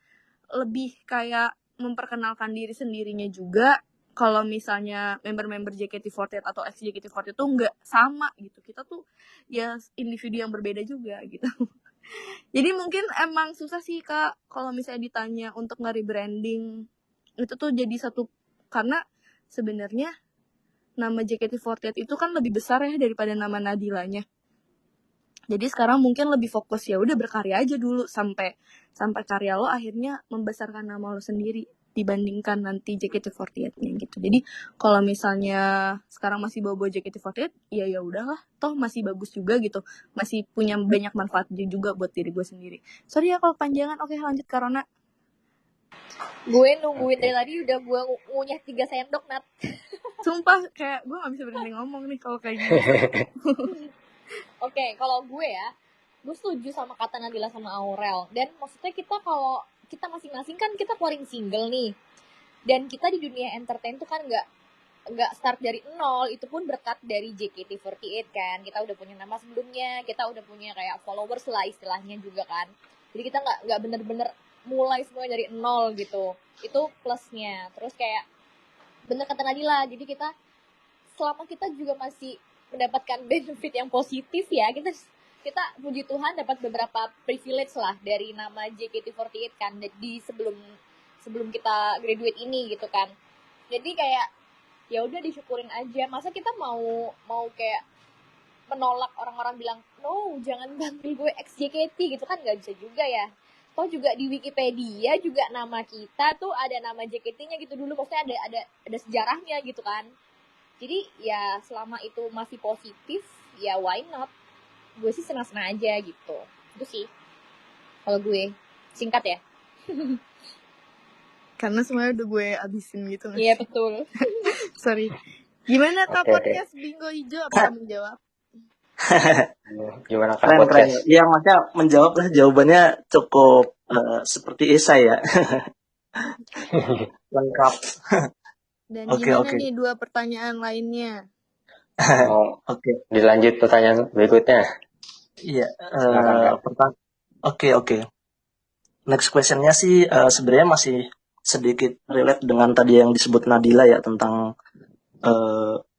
lebih kayak memperkenalkan diri sendirinya juga. Kalau misalnya member-member JKT48 atau ex JKT48 tuh nggak sama gitu, kita tuh ya individu yang berbeda juga gitu. Jadi mungkin emang susah sih Kak kalau misalnya ditanya untuk nge-rebranding itu tuh jadi satu, karena sebenarnya nama JKT48 itu kan lebih besar ya daripada nama Nadilanya. Jadi sekarang mungkin lebih fokus ya udah berkarya aja dulu sampai karya lo akhirnya membesarkan nama lo sendiri dibandingkan nanti JKT48-nya gitu. Jadi kalau misalnya sekarang masih bawa JKT48 ya udahlah, toh masih bagus juga gitu. Masih punya banyak manfaat juga buat diri gue sendiri. Sorry ya kalau panjangan. Oke, lanjut Karona. Gue nungguin dari tadi udah gue ngunyah 3 sendok, Nat. Sumpah kayak gue gak bisa berhenti ngomong nih kalau kayak gini. Oke, kalau gue gue setuju sama kata Nadila sama Aurel. Dan maksudnya kalau kita masing-masing kan kita keluarin single nih. Dan kita di dunia entertain tuh kan nggak start dari nol, itu pun berkat dari JKT48 kan. Kita udah punya nama sebelumnya, kita udah punya kayak followers lah istilahnya juga kan. Jadi kita nggak bener-bener mulai semua dari nol gitu. Itu plusnya. Terus kayak bener kata Nadila, jadi kita selama kita juga masih mendapatkan benefit yang positif ya, kita puji Tuhan dapat beberapa privilege lah dari nama JKT48 kan di sebelum kita graduate ini gitu kan. Jadi kayak ya udah disyukurin aja. Masa kita mau kayak menolak orang-orang bilang no jangan panggil gue ex JKT gitu kan, nggak bisa juga ya. Toh juga di Wikipedia juga nama kita tuh ada nama JKT-nya gitu dulu, maksudnya ada sejarahnya gitu kan. Jadi ya selama itu masih positif ya why not. Gue sih senang-senang aja gitu. Itu sih kalau gue, singkat ya. Karena semuanya udah gue abisin gitu. Iya betul. Sorry. Gimana Kak Oke. Podcast Bingo Hijau? Apa kamu jawab? Gimana Kak Keren. podcast? Iya, maksudnya menjawab lah, jawabannya cukup seperti esai ya. Lengkap. Dan Oke, gimana oke. nih 2 pertanyaan lainnya? Mau Oke. dilanjut pertanyaan berikutnya? Iya. Silakan Kak. Oke. Next questionnya sih sebenarnya masih sedikit relate dengan tadi yang disebut Nadila ya, tentang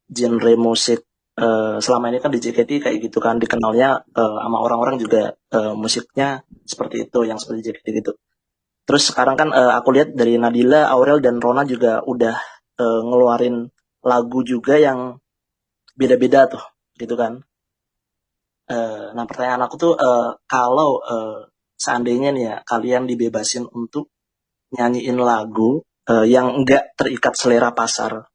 genre musik. Selama ini kan di JKT kayak gitu kan, dikenalnya sama orang-orang juga musiknya seperti itu, yang seperti JKT gitu. Terus sekarang kan aku lihat dari Nadila, Aurel, dan Rona juga udah ngeluarin lagu juga yang beda-beda tuh, gitu kan. Nah pertanyaan aku tuh, kalau seandainya nih ya kalian dibebasin untuk nyanyiin lagu yang enggak terikat selera pasar,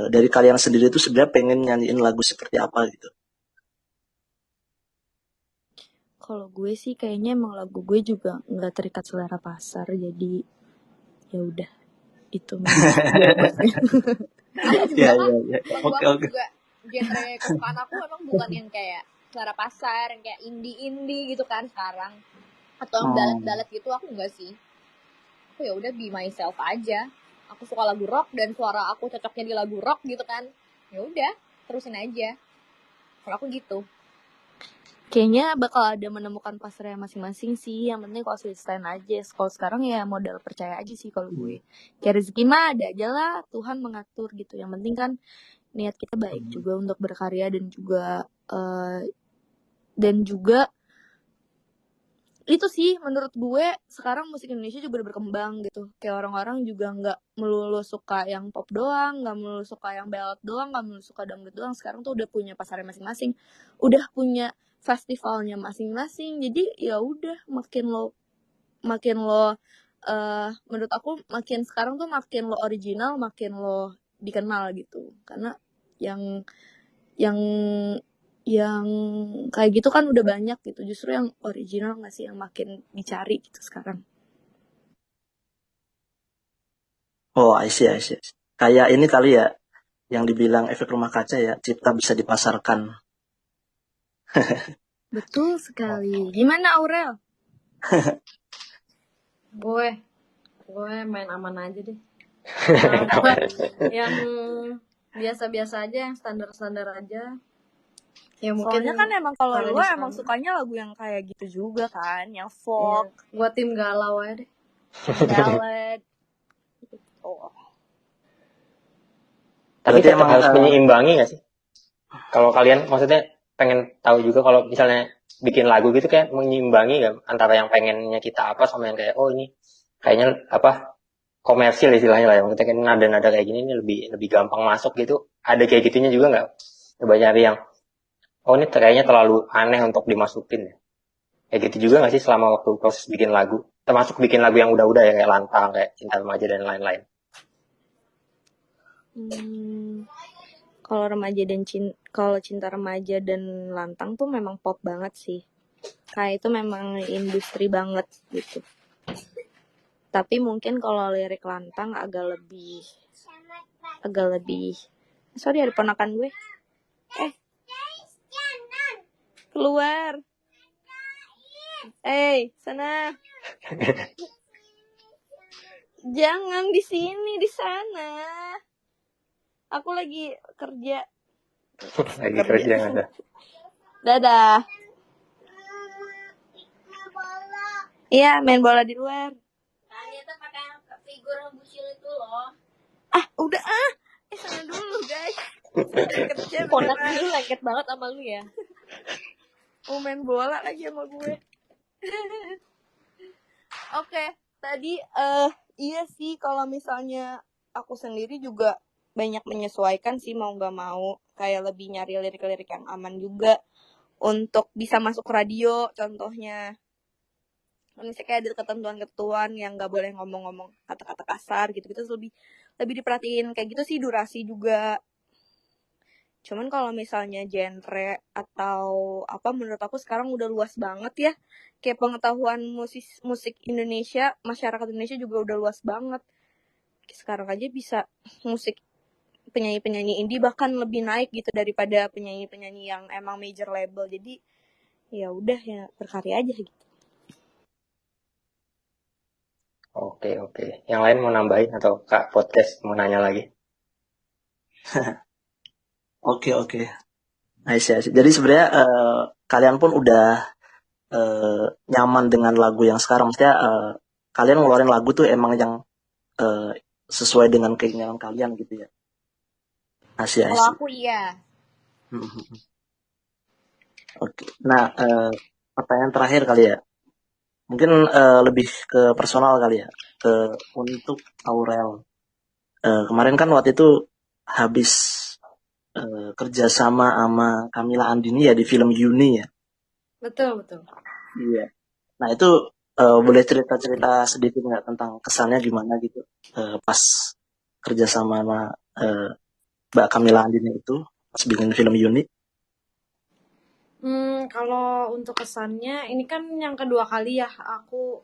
dari kalian sendiri tuh sebenarnya pengen nyanyiin lagu seperti apa gitu? Kalau gue sih kayaknya emang lagu gue juga nggak terikat selera pasar, jadi ya udah itu jawabannya. Aku juga Ya, kan, ya. lagu Oke, aku oke. juga genre kesukaan aku emang bukan yang kayak selera pasar, yang kayak indie gitu kan sekarang, atau yang ballad gitu. Aku enggak sih. Aku ya udah be myself aja. Aku suka lagu rock dan suara aku cocoknya di lagu rock gitu kan. Ya udah, terusin aja. Kalau aku gitu. Kayaknya bakal ada menemukan pasarnya masing-masing sih. Yang penting konsisten aja. Kalau sekarang ya modal percaya aja sih kalau gue. Kayak rezeki mah ada aja lah, Tuhan mengatur gitu. Yang penting kan niat kita baik juga untuk berkarya, dan juga itu sih menurut gue sekarang musik Indonesia juga udah berkembang gitu. Kayak orang-orang juga nggak melulu suka yang pop doang, nggak melulu suka yang ballad doang, nggak melulu suka dangdut doang. Sekarang tuh udah punya pasarnya masing-masing, udah punya festivalnya masing-masing. Jadi ya udah makin lo menurut aku makin sekarang tuh makin lo original, makin lo dikenal gitu. Karena yang kayak gitu kan udah banyak gitu. Justru yang original nggak sih yang makin dicari gitu sekarang. Oh, I see. Kayak ini kali ya, yang dibilang efek rumah kaca ya, cipta bisa dipasarkan. Betul sekali. Gimana Aurel? Gue main aman aja deh. Yang biasa-biasa aja, yang standar-standar aja. Ya mungkin Soalnya kan emang kalau karena lo di emang sana. sukanya lagu yang kayak gitu juga kan, yang Iya, folk, gue tim galau aja deh. ballad. Oh. Tapi Berarti tetap emang harus menyeimbangi nggak sih? Kalau kalian maksudnya pengen tahu juga kalau misalnya bikin lagu gitu kayak menyeimbangi nggak antara yang pengennya kita apa sama yang kayak oh ini kayaknya apa komersil istilahnya lah ya, maksudnya kan nada-nada kayak gini ini lebih gampang masuk gitu. Ada kayak gitunya juga nggak? Coba nyari yang oh ini kayaknya terlalu aneh untuk dimasukin ya. Kayak gitu juga nggak sih selama waktu proses bikin lagu? Termasuk bikin lagu yang udah-udah ya kayak Lantang, kayak Cinta Remaja dan lain-lain. Kalau Cinta Remaja dan Lantang tuh memang pop banget sih. Kayak itu memang industri banget gitu. Tapi mungkin kalau lirik Lantang agak lebih sorry ada ponakan gue. Keluar. Sana. Jangan di sini, di sana. Aku lagi kerja. Lagi kerja nggak ada. Dadah. Iya, main bola di luar. Ternyata pakai figur bucil itu loh. Udah sana dulu guys. Kerja Ponak beneran. dulu lengket banget sama lu ya. Mau main bola lagi sama gue. Oke, tadi iya sih kalau misalnya aku sendiri juga banyak menyesuaikan sih mau nggak mau, kayak lebih nyari lirik-lirik yang aman juga untuk bisa masuk radio contohnya. Misalnya kayak ada ketentuan-ketentuan yang nggak boleh ngomong-ngomong kata-kata kasar gitu-gitu, terus lebih diperhatiin kayak gitu sih, durasi juga. Cuman kalau misalnya genre atau apa, menurut aku sekarang udah luas banget ya. Kayak pengetahuan musik Indonesia, masyarakat Indonesia juga udah luas banget. Sekarang aja bisa musik penyanyi-penyanyi indie bahkan lebih naik gitu daripada penyanyi-penyanyi yang emang major label. Jadi ya udah ya, berkarya aja gitu. Oke. Yang lain mau nambahin atau Kak podcast mau nanya lagi? Oke. Nice. Jadi sebenarnya kalian pun udah nyaman dengan lagu yang sekarang. Maksudnya kalian ngeluarin lagu tuh emang yang sesuai dengan keinginan kalian gitu ya. Asyik. Kalau aku iya. Oke. Nah, pertanyaan terakhir kali ya. Mungkin lebih ke personal kali ya. Untuk Aurel. Kemarin kan waktu itu habis kerjasama sama Camilla Andini ya di film Yuni ya. Betul. Iya. Nah itu boleh cerita-cerita sedikit nggak tentang kesannya gimana gitu pas kerjasama sama Mbak Camilla Andini itu pas bikin film Yuni? Kalau untuk kesannya, ini kan yang kedua kali ya aku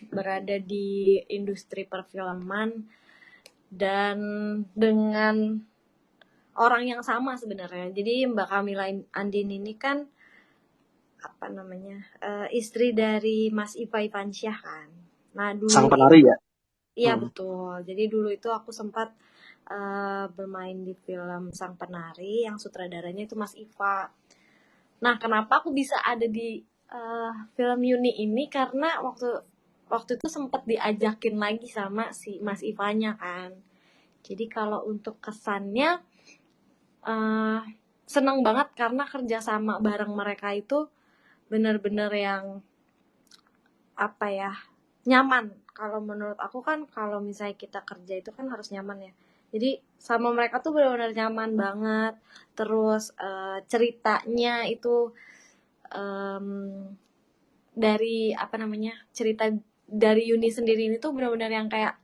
berada di industri perfilman dan dengan orang yang sama sebenarnya. Jadi Mbak Camilla Andini ini kan istri dari Mas Iva Ivansyah kan. Nah dulu Sang penari ya? Iya betul. Jadi dulu itu aku sempat bermain di film Sang Penari yang sutradaranya itu Mas Iva. Nah, kenapa aku bisa ada di film Yuni ini, karena waktu itu sempat diajakin lagi sama si Mas Ivanya kan. Jadi kalau untuk kesannya seneng banget karena kerjasama bareng mereka itu bener-bener yang nyaman. Kalau menurut aku kan kalau misalnya kita kerja itu kan harus nyaman ya. Jadi sama mereka tuh benar-benar nyaman banget. Terus ceritanya itu dari cerita dari Yuni sendiri ini tuh benar-benar yang kayak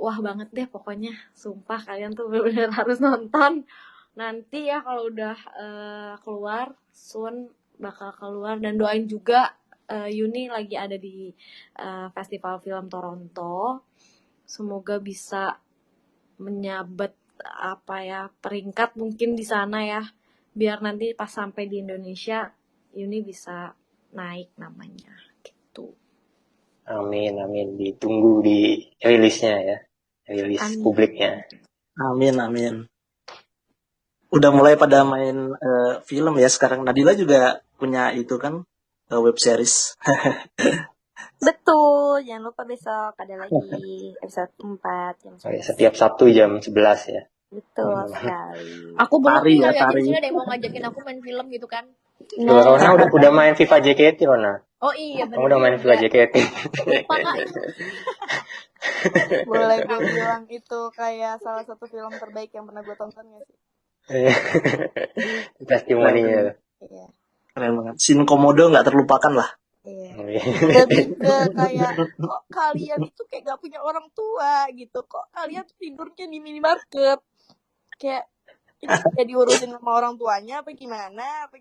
wah banget deh pokoknya. Sumpah kalian tuh benar-benar harus nonton. Nanti ya kalau udah keluar, soon bakal keluar, dan doain juga Yuni lagi ada di Festival Film Toronto. Semoga bisa menyabet peringkat mungkin di sana ya, biar nanti pas sampai di Indonesia Yuni bisa naik namanya gitu. Amin. Ditunggu di rilisnya ya, rilis publiknya. Amin. Udah mulai pada main film ya sekarang. Nadila juga punya itu kan web series. Betul, jangan lupa besok ada lagi episode 4 jam 11. Setiap Sabtu jam 11 ya. Betul sekali. Aku belum Tari ya, ngeliatin tari. sini ada yang mau ngajakin aku main film gitu kan. Rona udah main FIFA JKT, Rona. Oh iya bener. Kamu udah main FIFA JKT. Lupa Kak itu. Boleh gue bilang itu kayak salah satu film terbaik yang pernah gue tonton gak sih? Testimoninya. Iya. Keren banget. Scene komodo nggak terlupakan lah. Iya. Lebih ke kayak kok kalian itu kayak gak punya orang tua gitu. Kok kalian tidurnya di minimarket. Kayak ini kayak diurusin sama orang tuanya apa gimana?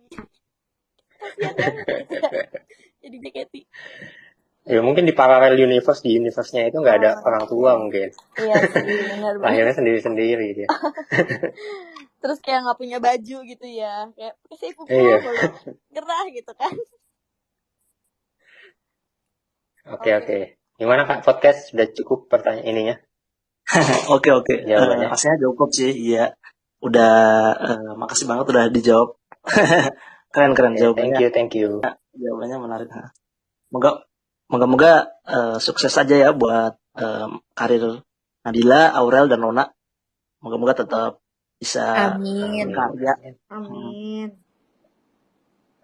Kasian banget gitu ya. Jadi JKT. Ya mungkin di parallel universe, di universe-nya itu nggak ada orang tua mungkin. Iya sih, benar banget. Lahirnya sendiri-sendiri dia. Terus kayak nggak punya baju gitu ya, kayak pakai pukul, Iya. gerah gitu kan. Oke. Gimana Kak, podcast sudah cukup pertanyaan ininya? Oke. jawabannya. Rasanya cukup sih, iya. Udah, makasih banget udah dijawab. Keren Oke, jawabannya. thank you. Jawabannya menarik. Moga sukses aja ya buat karir Nadila, Aurel, dan Nona. Moga tetap bisa Amin. berkarya. Amin.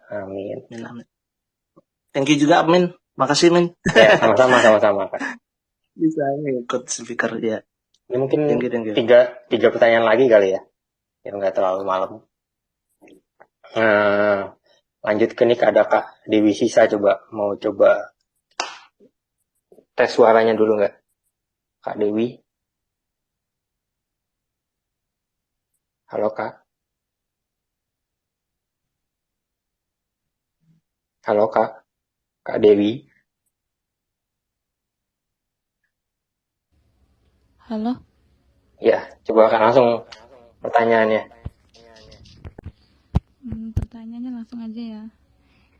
Amin. Amin. Thank you juga, Min. Makasih, Min. Ya, sama-sama Kak. Bisa ikut speaker ya. Ini mungkin Thank you. tiga pertanyaan lagi kali ya, yang nggak terlalu malam. Lanjut ke nih, ada Kak Dewi Sisa, mau coba tes suaranya dulu nggak, Kak Dewi? Halo Kak. Halo Kak Dewi. Halo, Ya, coba Kak langsung pertanyaannya. pertanyaannya langsung aja ya.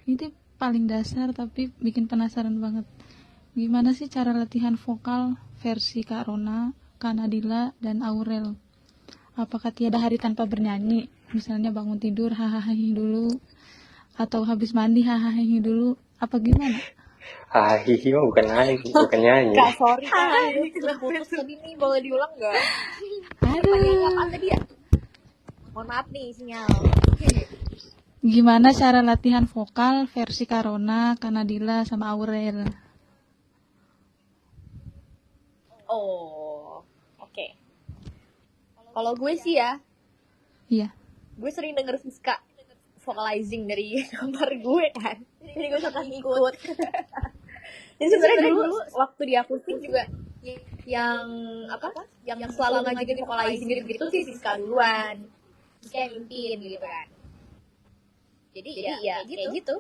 Ini tuh paling dasar tapi bikin penasaran banget. Gimana sih cara latihan vokal versi Kak Rona, Kak Nadila, dan Aurel? Apakah tiada hari tanpa bernyanyi? Misalnya bangun tidur hahaha dulu, atau habis mandi hahaha dulu, apa gimana? Hihi mah bukan nyanyi. Kak, sorry Kak, putus tadi nih, boleh diulang nggak? Pertanyaannya apaan tadi ya? Mohon maaf nih, sinyal. Gimana cara latihan vokal versi Kak Rona, Kak Nadila, sama Aurel? Oh, oke. Kalau gue sih ya, Iya. gue sering denger Siska vocalizing dari kamar gue kan, jadi gue suka ngikut. Jadi sebenarnya dulu waktu di akustik juga yang selalu ngajakin vocalizing gitu sih Siska duluan, terus kayak mimpin gitu kan. Jadi ya kayak gitu.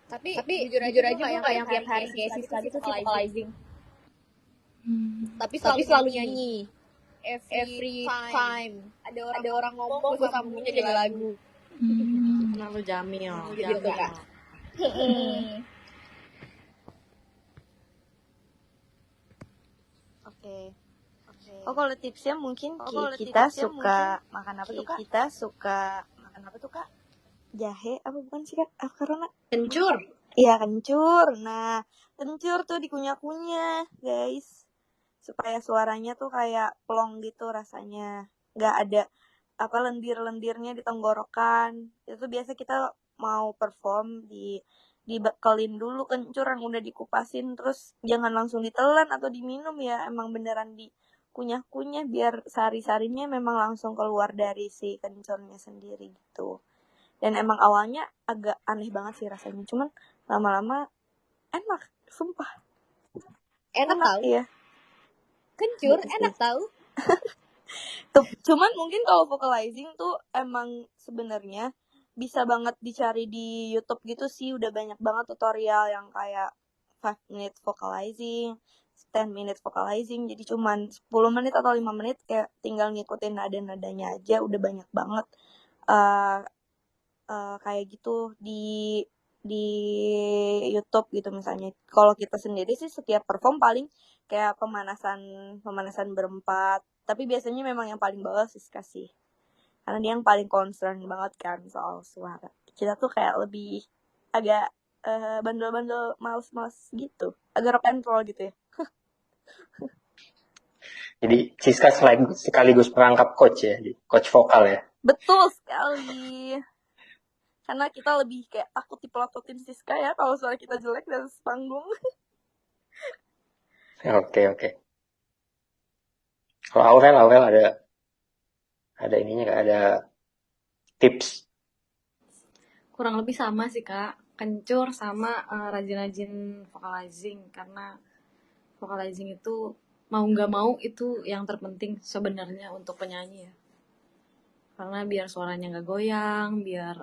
Tapi jujur aja gue yang tiap hari kayak Siska gitu sih vocalizing. Tapi selalu nyanyi. Every time ada orang ngomong, gue sambungnya jadi lagu. Terlalu Jamil. Gitu Kak. Oke. Oh, kalau tipsnya mungkin kita suka makan apa tuh Kak? Jahe apa bukan sih Kak? Karena Kencur. Iya, kencur. Nah, kencur tuh dikunyah-kunyah, guys. Supaya suaranya tuh kayak plong gitu rasanya. Nggak ada lendir-lendirnya di tenggorokan. Itu biasa kita mau perform dibekelin dulu kencur yang udah dikupasin, terus jangan langsung ditelan atau diminum ya. Emang beneran dikunyah-kunyah biar sari-sarinya memang langsung keluar dari si kencurnya sendiri gitu. Dan emang awalnya agak aneh banget sih rasanya, cuman lama-lama enak, sumpah. Enak tahu. Iya. Kencur enak tahu. Cuman mungkin kalau vocalizing tuh emang sebenarnya bisa banget dicari di YouTube gitu sih, udah banyak banget tutorial yang kayak 5 minute vocalizing, 10 minute vocalizing, jadi cuman 10 menit atau 5 menit kayak tinggal ngikutin nada-nadanya aja, udah banyak banget kayak gitu di YouTube gitu misalnya. Kalau kita sendiri sih setiap perform paling kayak pemanasan berempat, tapi biasanya memang yang paling bawah Siska sih, karena dia yang paling concern banget kan soal suara. Kita tuh kayak lebih agak bandel-bandel, males-males gitu, agak rock and roll gitu ya. Jadi Siska sekaligus perangkap coach ya, coach vokal ya. Betul sekali. Karena kita lebih kayak takut dipelototin Siska ya kalau suara kita jelek dan panggung. Oke. Kalau Aurel ada ininya nggak, ada tips? Kurang lebih sama sih Kak, kencur sama rajin-rajin vocalizing, karena vocalizing itu mau nggak mau itu yang terpenting sebenarnya untuk penyanyi ya, karena biar suaranya nggak goyang, biar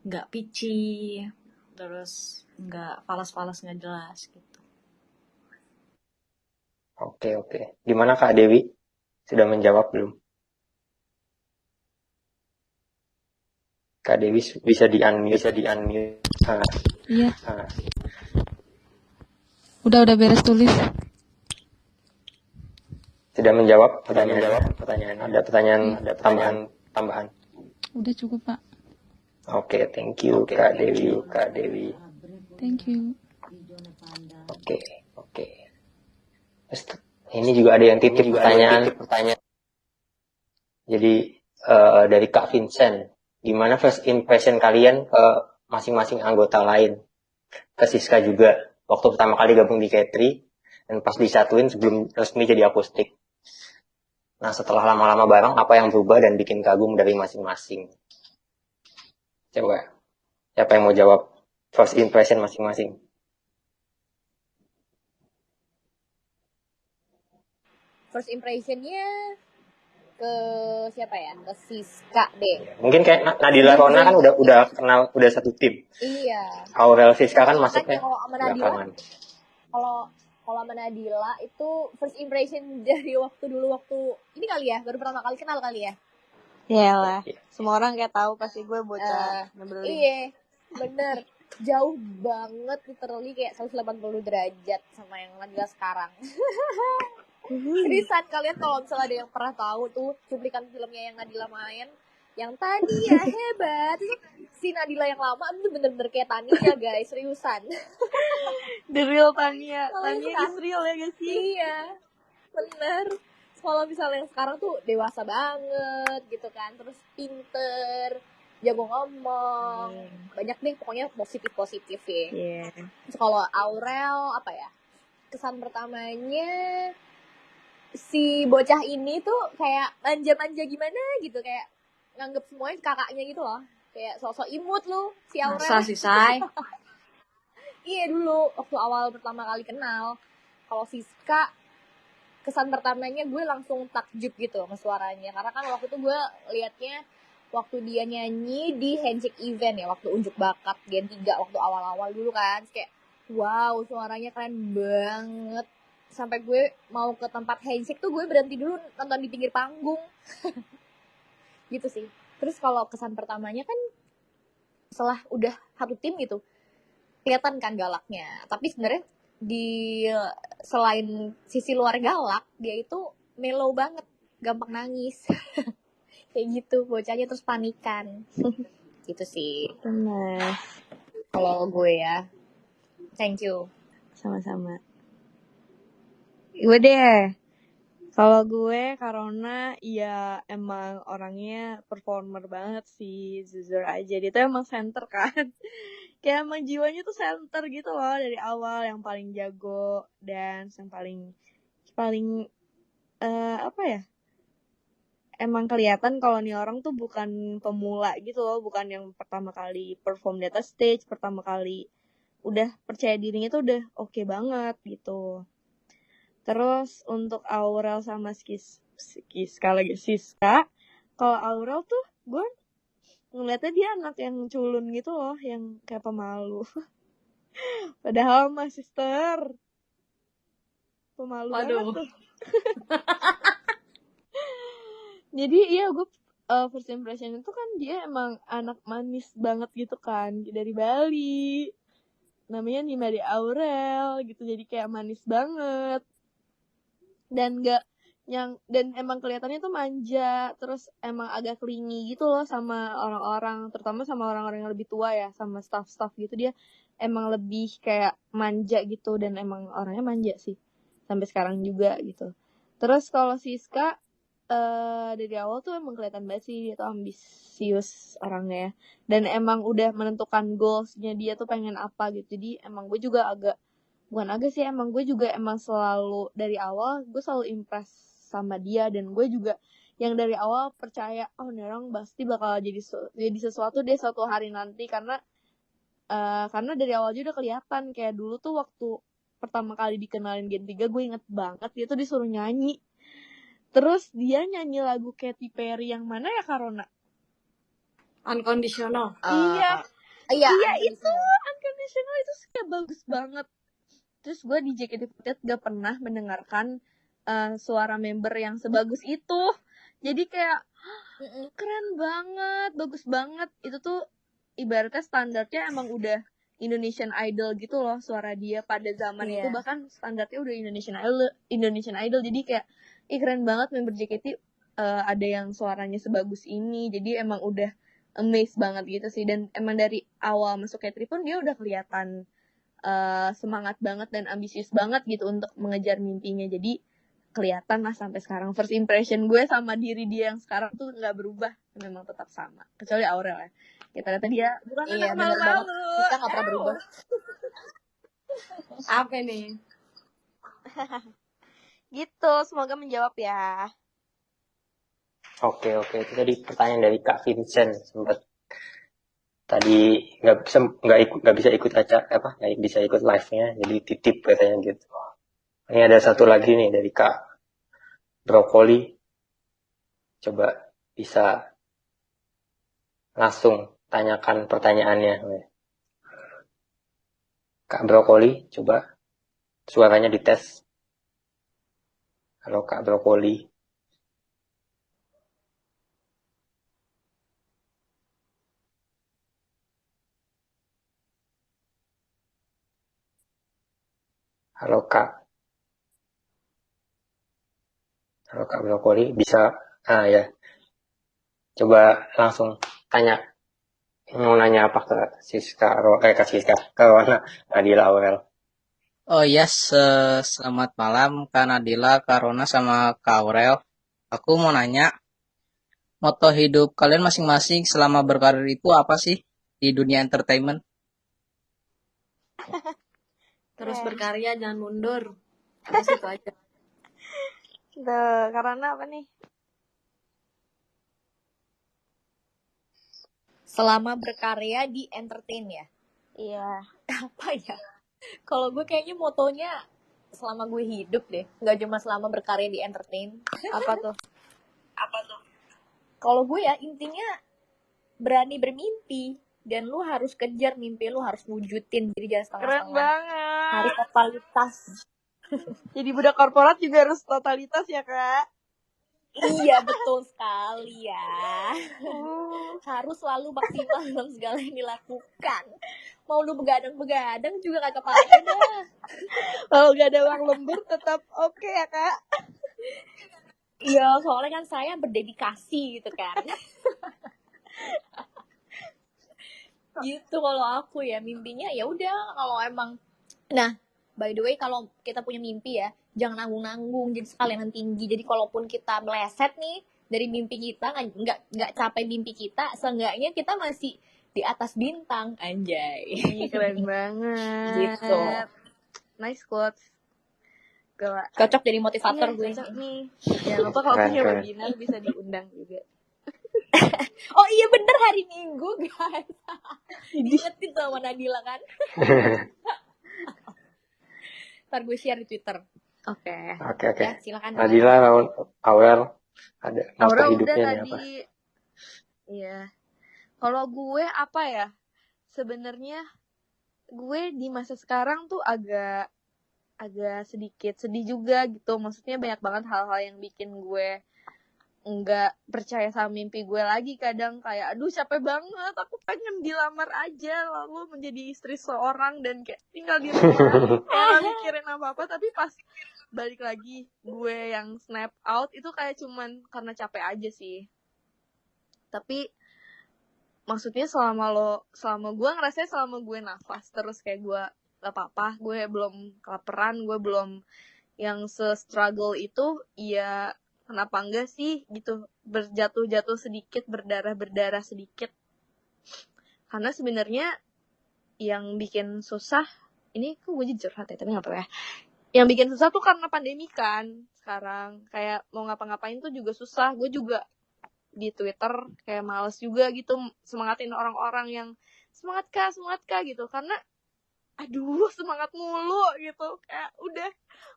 nggak pitchy, terus nggak falas-falas nggak jelas gitu. Oke. Gimana Kak Dewi? Sudah menjawab belum? Kak Dewi bisa di-unmute. Iya. Udah beres tulis. Sudah menjawab pertanyaan. Ada pertanyaan tambahan. Udah cukup, Pak. Oke, thank you Kak Dewi. Thank you. Oke. Terus ini juga ada yang titip pertanyaan. Jadi dari Kak Vincent, gimana first impression kalian ke masing-masing anggota lain? Ke Siska juga, waktu pertama kali gabung di K3 dan pas disatuin sebelum resmi jadi akustik. Nah, setelah lama-lama bareng, apa yang berubah dan bikin kagum dari masing-masing? Coba, siapa yang mau jawab first impression masing-masing? First impressionnya ke siapa ya? Ke Siska deh. Mungkin kayak Nadila Rona kan udah kenal, udah satu tim. Iya. Aurel Siska kan masuknya Kalau sama Nadila, belakangan. kalau sama Nadila itu first impression dari waktu ini kali ya, baru pertama kali kenal kali ya. Iyalah, semua orang kayak tahu pasti gue bocah nyebelin. Iya, bener. Jauh banget, literally kayak 180 derajat sama yang Nadila sekarang. Seriusan, kalian kalau misalnya ada yang pernah tahu tuh cuplikan filmnya yang Nadila main, yang Tania hebat, itu si Nadila yang lama itu bener-bener kayak Tania guys, seriusan. The real Tania Kalau is real ya guys sih. Iya, bener. Kalau misalnya yang sekarang tuh dewasa banget gitu kan, terus pinter, jago ngomong, banyak deh pokoknya positif ya. Yeah. Terus kalau Aurel apa ya, kesan pertamanya si bocah ini tuh kayak manja-manja gimana gitu, kayak nganggep semuanya kakaknya gitu loh, kayak sosok imut lu si Aurel. Masa sih, Say? Iya, dulu waktu awal pertama kali kenal. Kalau Siska, kesan pertamanya gue langsung takjub gitu sama suaranya, karena kan waktu itu gue liatnya waktu dia nyanyi di Handshake event ya, waktu unjuk bakat Gen 3 waktu awal-awal dulu kan, kayak wow suaranya keren banget, sampai gue mau ke tempat handshake tuh gue berhenti dulu nonton di pinggir panggung. Gitu sih. Terus kalau kesan pertamanya kan setelah udah satu tim gitu, kelihatan kan galaknya, tapi sebenarnya di selain sisi luar galak, dia itu mellow banget, gampang nangis. Kayak gitu, bocahnya terus panikan. Gitu sih. Benar. Kalau gue ya. Thank you. Sama-sama. Gue deh. Kalau gue Karona ya emang orangnya performer banget sih, jujur aja. Dia tuh emang center kan. Kayak emang jiwanya tuh center gitu loh dari awal, yang paling jago dance, yang paling apa ya? Emang kelihatan kalau nih orang tuh bukan pemula gitu loh, bukan yang pertama kali perform di atas stage, pertama kali udah percaya dirinya tuh udah oke banget gitu. Terus untuk Aurel sama Siska, kalau Aurel tuh gue ngeliatnya dia anak yang culun gitu loh, yang kayak pemalu. Padahal mah sister pemalu banget tuh. Jadi iya, gue first impression itu kan dia emang anak manis banget gitu kan, dari Bali, namanya Nimade Aurel gitu, jadi kayak manis banget dan dan emang kelihatannya tuh manja, terus emang agak clingy gitu loh sama orang-orang, terutama sama orang-orang yang lebih tua ya, sama staff-staff gitu. Dia emang lebih kayak manja gitu, dan emang orangnya manja sih sampai sekarang juga gitu. Terus kalau Siska dari awal tuh emang kelihatan banget sih dia tuh ambisius orangnya ya, dan emang udah menentukan goalsnya dia tuh pengen apa gitu. Jadi emang gue juga emang gue juga emang selalu dari awal gue selalu impress sama dia, dan gue juga yang dari awal percaya nih orang pasti bakal jadi sesuatu deh suatu hari nanti, karena dari awal juga udah kelihatan. Kayak dulu tuh waktu pertama kali dikenalin Gen 3, gue inget banget dia tuh disuruh nyanyi, terus dia nyanyi lagu Katy Perry yang mana ya, Karona? Unconditional. Iya itu Unconditional, itu kayak bagus banget. Terus gue di JKT48 gak pernah mendengarkan suara member yang sebagus itu. Jadi kayak keren banget, bagus banget. Itu tuh ibaratnya standarnya emang udah Indonesian Idol gitu loh suara dia pada zaman itu, Iya. bahkan standarnya udah Indonesian Idol. Jadi kayak keren banget member JKT ada yang suaranya sebagus ini. Jadi emang udah amazed banget gitu sih. Dan emang dari awal masuk K3 pun dia udah kelihatan semangat banget dan ambisius banget gitu untuk mengejar mimpinya. Jadi kelihatan lah sampai sekarang. First impression gue sama diri dia yang sekarang tuh nggak berubah, memang tetap sama. Kecuali Aurel ya. Ya ternyata dia bukan Iya, anak bener banget. malu-malu. Kita nggak pernah berubah. Apa nih? Gitu, semoga menjawab ya. Oke, itu tadi pertanyaan dari Kak Vincent. Sempat tadi nggak bisa ikut nggak bisa ikut live-nya, jadi titip katanya gitu. Ini ada satu lagi nih dari Kak Brokoli. Coba bisa langsung tanyakan pertanyaannya. Kak Brokoli, coba suaranya dites. Halo Kak Brokoli. Halo Kak Brokoli, bisa? Ya. Coba langsung tanya. Mau nanya apa ke Rona, Nadila, Aurel? Oh yes, selamat malam Kak Nadila, Kak Rona, sama Kak Aurel. Aku mau nanya, moto hidup kalian masing-masing selama berkarir itu apa sih di dunia entertainment? Terus Keren. berkarya, jangan mundur. Terus itu aja. Karena apa nih? Selama berkarya di entertain ya. Iya. Apa ya? Kalau gue kayaknya motonya selama gue hidup deh. Nggak cuma selama berkarya di entertain. Apa tuh? Kalau gue ya intinya berani bermimpi. Dan lu harus kejar mimpi lu, harus wujudin. Jadi jangan Keren setengah-setengah. Harus banget. totalitas. Jadi budak korporat juga harus totalitas ya, Kak? Iya, betul sekali ya. Harus selalu maksimal dalam segala yang dilakukan. Mau lu begadang-begadang juga kagak apa-apa dah. Kalau gak ada uang lembur tetap oke ya, Kak? Iya, soalnya kan saya berdedikasi gitu kan. Gitu kalau aku ya, mimpinya ya udah kalau emang. Nah, by the way kalau kita punya mimpi ya, jangan nanggung-nanggung, jadi sekalian tinggi. Jadi kalaupun kita meleset nih dari mimpi kita, nggak capai mimpi kita, seenggaknya kita masih di atas bintang, anjay. Keren banget. Gitu. Nice quotes. Cocok jadi motivator gue. Cocok nih. Jangan lupa kalau punya webinar bisa diundang juga. Oh iya bener, hari Minggu guys. Diingetin sama Nadila kan. Ntar gue share di Twitter. Oke. Ya, silakan Nadila, Aurel, ada moto hidupnya udah nih tadi. apa? Iya. Kalau gue apa ya? Sebenarnya gue di masa sekarang tuh agak sedikit sedih juga gitu. Maksudnya banyak banget hal-hal yang bikin gue nggak percaya sama mimpi gue lagi. Kadang kayak aduh capek banget, aku pengen dilamar aja lalu menjadi istri seorang dan kayak tinggal di rumah kayak mikirin apa-apa. Tapi pas balik lagi gue yang snap out itu kayak cuman karena capek aja sih. Tapi maksudnya selama gue ngerasa selama gue nafas terus kayak gue gak apa-apa, gue belum kelaparan, gue belum yang se-struggle itu, ya kenapa enggak sih gitu, berjatuh-jatuh sedikit, berdarah sedikit. Karena sebenarnya yang bikin susah, ini kok gue jujur hati tapi nggak apa ya. Yang bikin susah tuh karena pandemi kan sekarang, kayak mau ngapa-ngapain tuh juga susah. Gue juga di Twitter kayak males juga gitu semangatin orang-orang yang semangat kak gitu, karena aduh semangat mulu gitu, kayak udah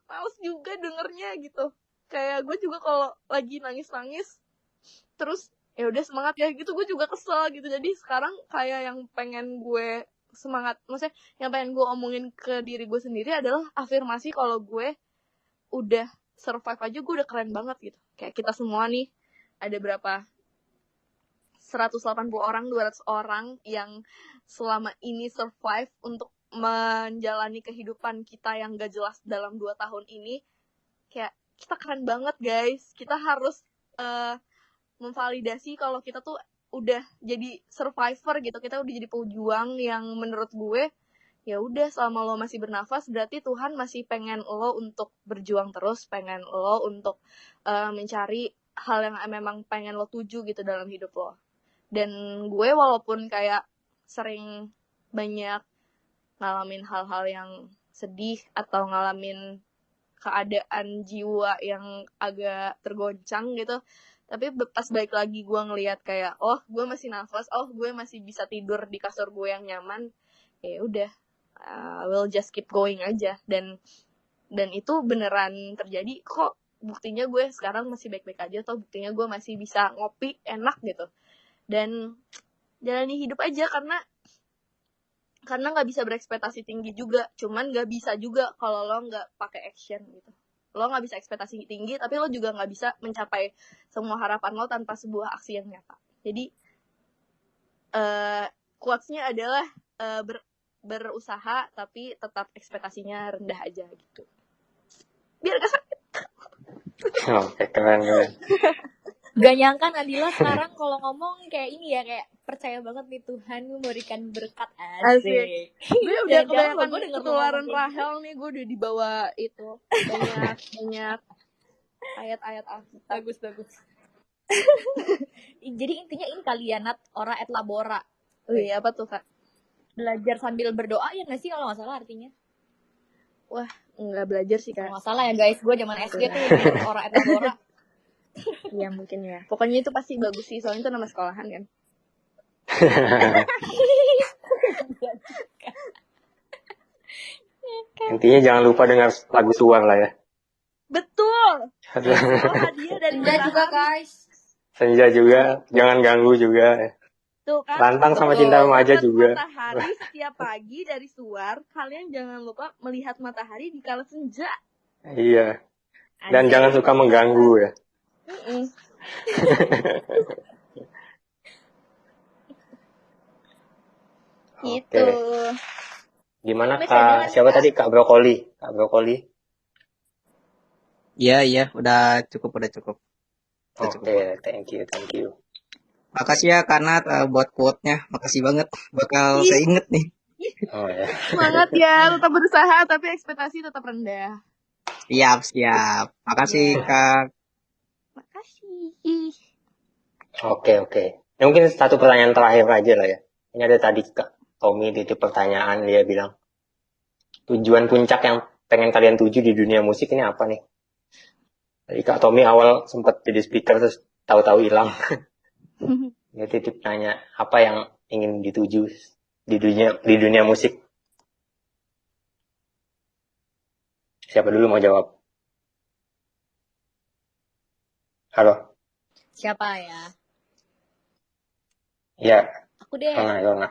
males juga dengernya gitu. Kayak gue juga kalau lagi nangis terus ya udah semangat ya gitu, gue juga kesel gitu. Jadi sekarang kayak yang pengen gue semangat, maksudnya yang pengen gue omongin ke diri gue sendiri adalah afirmasi kalau gue udah survive aja, gue udah keren banget gitu. Kayak kita semua nih ada berapa 180 orang, 200 orang yang selama ini survive untuk menjalani kehidupan kita yang gak jelas dalam 2 tahun ini. Kayak kita keren banget guys. Kita harus memvalidasi kalau kita tuh udah jadi survivor gitu. Kita udah jadi pejuang yang menurut gue ya udah selama lo masih bernafas berarti Tuhan masih pengen lo untuk berjuang terus, pengen lo untuk mencari hal yang memang pengen lo tuju gitu dalam hidup lo. Dan gue walaupun kayak sering banyak ngalamin hal-hal yang sedih atau ngalamin keadaan jiwa yang agak tergoncang gitu, tapi pas balik lagi gue ngelihat kayak oh gue masih nafas, oh gue masih bisa tidur di kasur gue yang nyaman, ya udah we'll just keep going aja. Dan itu beneran terjadi kok. Buktinya gue sekarang masih baik-baik aja, atau buktinya gue masih bisa ngopi enak gitu. Dan jalani hidup aja karena nggak bisa berekspektasi tinggi juga. Cuman nggak bisa juga kalau lo nggak pakai action gitu. Lo nggak bisa ekspektasi tinggi, tapi lo juga nggak bisa mencapai semua harapan lo tanpa sebuah aksi yang nyata. Jadi quotes-nya adalah berusaha tapi tetap ekspektasinya rendah aja gitu. Biar gak sakit. Oke, keren. Gak nyangka Nadila sekarang kalau ngomong kayak ini ya, kayak percaya banget nih Tuhan memberikan berkat. Asik. Gue udah Jangan-jangan kebanyakan gue denger ketularan ngomong kayak Rahel nih, gue udah dibawa itu banyak ayat-ayat Alkitab. bagus. Jadi intinya ini kalian ora et labora. Iya, apa tuh Kak? Belajar sambil berdoa ya nggak sih kalau nggak salah artinya? Wah, nggak belajar sih Kak. Kalau nggak salah ya guys, gue zaman SD tuh denger ora et labora. Iya mungkin ya. Pokoknya itu pasti bagus sih, soalnya itu nama sekolahan kan. Intinya jangan lupa dengar lagu Suar lah ya. Betul. Oh, hadiah dari Senja juga guys. Senja juga, jangan ganggu juga. Tuh kan. Lantang sama Cinta Remaja juga. Matahari setiap pagi dari Suar, kalian jangan lupa melihat matahari di kala senja. Iya. Dan jangan suka mengganggu ya. Gitu. Gimana Kak? Siapa tadi? Kak Brokoli. Iya, udah cukup. Oke, thank you. Makasih ya karena buat quote-nya, makasih banget. Bakal saya inget nih. Oh ya. Semangat ya, tetap berusaha tapi ekspektasi tetap rendah. Siap. Makasih Kak. Makasih. Oke. Ya, mungkin satu pertanyaan terakhir aja lah ya. Ini ada tadi Kak Tommy di pertanyaan, dia bilang tujuan puncak yang pengen kalian tuju di dunia musik ini apa nih? Jadi Kak Tommy awal sempat jadi speaker terus tahu-tahu hilang. Dia titip nanya apa yang ingin dituju di dunia musik. Siapa dulu mau jawab? Halo. Siapa ya? Ya. Aku deh. Yona.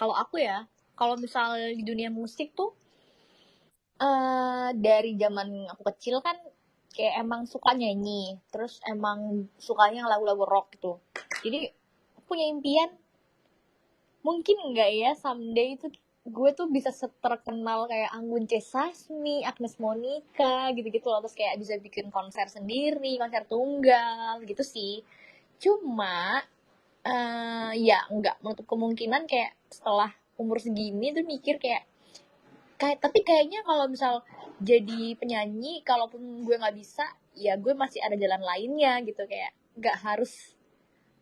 Kalau aku ya, kalau misalnya di dunia musik tuh dari zaman aku kecil kan kayak emang suka nyanyi, terus emang sukanya lagu-lagu rock gitu. Jadi aku punya impian, mungkin enggak ya someday itu gue tuh bisa terkenal kayak Anggun C. Sasmi, Agnes Monica gitu-gitu loh, terus kayak bisa bikin konser sendiri, konser tunggal gitu sih. Cuma ya enggak menutup kemungkinan kayak setelah umur segini tuh mikir kayak tapi kayaknya kalau misal jadi penyanyi, kalaupun gue nggak bisa, ya gue masih ada jalan lainnya gitu, kayak nggak harus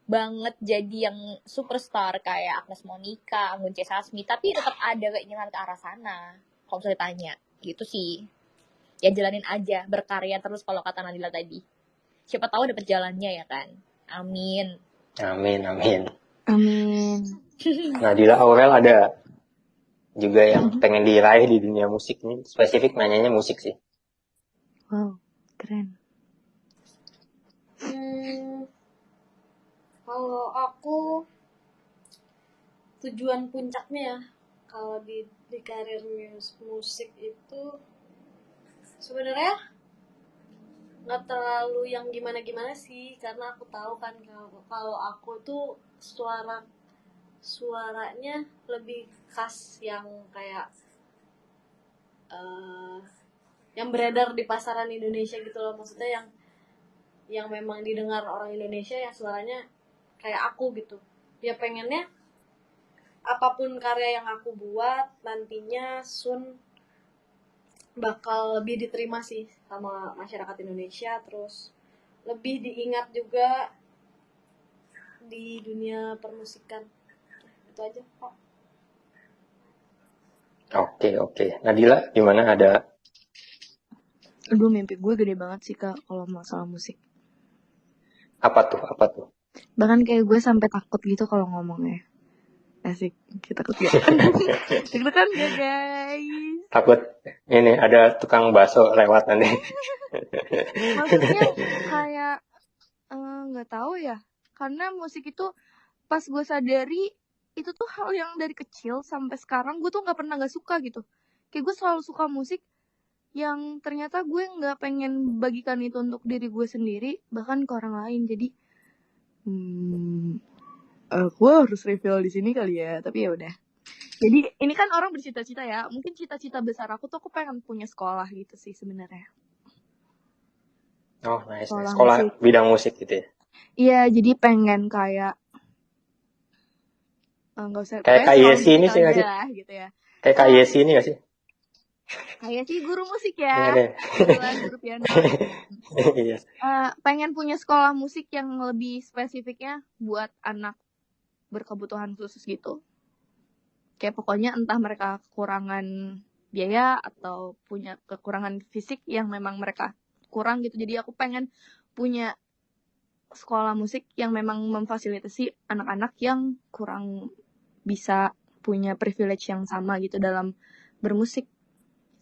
banget jadi yang superstar kayak Agnes Monica, Anggun C. Sasmi, tapi tetap ada keinginan ke arah sana. Kalau misalnya ditanya, gitu sih. Ya jalanin aja, berkarya terus kalau kata Nadila tadi. Siapa tahu dapet jalannya ya kan. Amin. Nadila Aurel ada juga yang pengen diraih di dunia musik nih, spesifik nanyanya musik sih. Wow, keren. Kalau aku tujuan puncaknya ya, kalau di karir musik itu sebenarnya nggak terlalu yang gimana-gimana sih, karena aku tahu kan kalau aku tuh suaranya lebih khas yang kayak yang beredar di pasaran Indonesia gitu loh, maksudnya yang memang didengar orang Indonesia, yang suaranya kayak aku gitu. Ya pengennya apapun karya yang aku buat nantinya soon bakal lebih diterima sih sama masyarakat Indonesia, terus lebih diingat juga di dunia permusikan. Itu aja kok. Oke. Nadila, gimana? Ada? Aduh, mimpi gue gede banget sih Kak kalau masalah musik. Apa tuh? Bahkan kayak gue sampai takut gitu kalau ngomongnya. Asik, kita takut gak? Deg-degan gak guys? Takut ini ada tukang bakso lewat nanti. Maksudnya kayak nggak tahu ya, karena musik itu pas gue sadari itu tuh hal yang dari kecil sampai sekarang gue tuh nggak pernah nggak suka gitu. Kayak gue selalu suka musik yang ternyata gue nggak pengen bagikan itu untuk diri gue sendiri, bahkan ke orang lain. Jadi aku harus reveal di sini kali ya, tapi ya udah. Jadi ini kan orang bercita-cita ya, mungkin cita-cita besar aku tuh aku pengen punya sekolah gitu sih sebenarnya. Oh, nice. Sekolah Sekolah musik. bidang musik gitu ya. Iya, jadi pengen kayak nggak usah Kayak Kak sekolah Yesi ini musik sih nggak aja sih? lah gitu ya. Kayak Kak Yesi ini nggak sih? Kayak sih guru musik Iya ya, deh. kebetulan guru piano. Iya. Pengen punya sekolah musik yang lebih spesifiknya buat anak berkebutuhan khusus gitu. Kayak pokoknya entah mereka kekurangan biaya atau punya kekurangan fisik yang memang mereka kurang gitu. Jadi aku pengen punya sekolah musik yang memang memfasilitasi anak-anak yang kurang bisa punya privilege yang sama gitu dalam bermusik.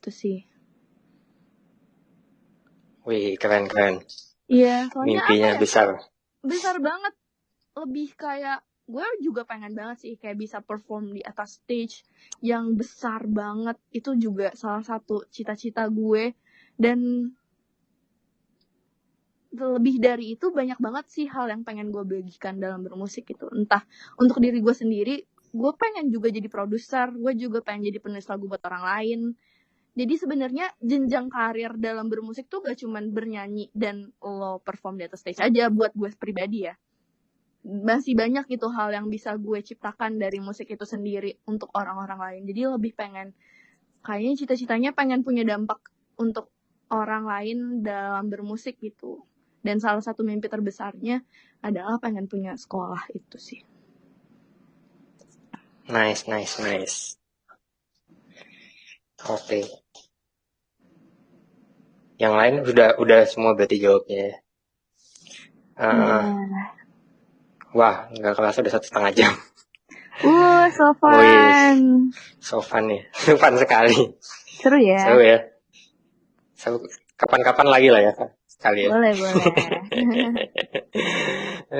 Itu sih. Wih, keren. Iya, soalnya Mimpinya apa ya? besar. Besar banget. Lebih kayak gue juga pengen banget sih kayak bisa perform di atas stage yang besar banget. Itu juga salah satu cita-cita gue. Dan lebih dari itu banyak banget sih hal yang pengen gue bagikan dalam bermusik gitu. Entah untuk diri gue sendiri, gue pengen juga jadi produser, gue juga pengen jadi penulis lagu buat orang lain. Jadi sebenarnya jenjang karir dalam bermusik tuh gak cuman bernyanyi dan lo perform di atas stage aja buat gue pribadi ya. Masih banyak gitu hal yang bisa gue ciptakan dari musik itu sendiri untuk orang-orang lain. Jadi lebih pengen, kayaknya cita-citanya pengen punya dampak untuk orang lain dalam bermusik gitu. Dan salah satu mimpi terbesarnya adalah pengen punya sekolah itu sih. Nice. Oke. Yang lain udah semua berarti jawabnya. Wah, nggak kerasa udah 1,5 jam. So fun. Wih, so fun nih. Fun sekali. Seru ya. Seru. Kapan-kapan lagi lah ya, sekali ya. Boleh.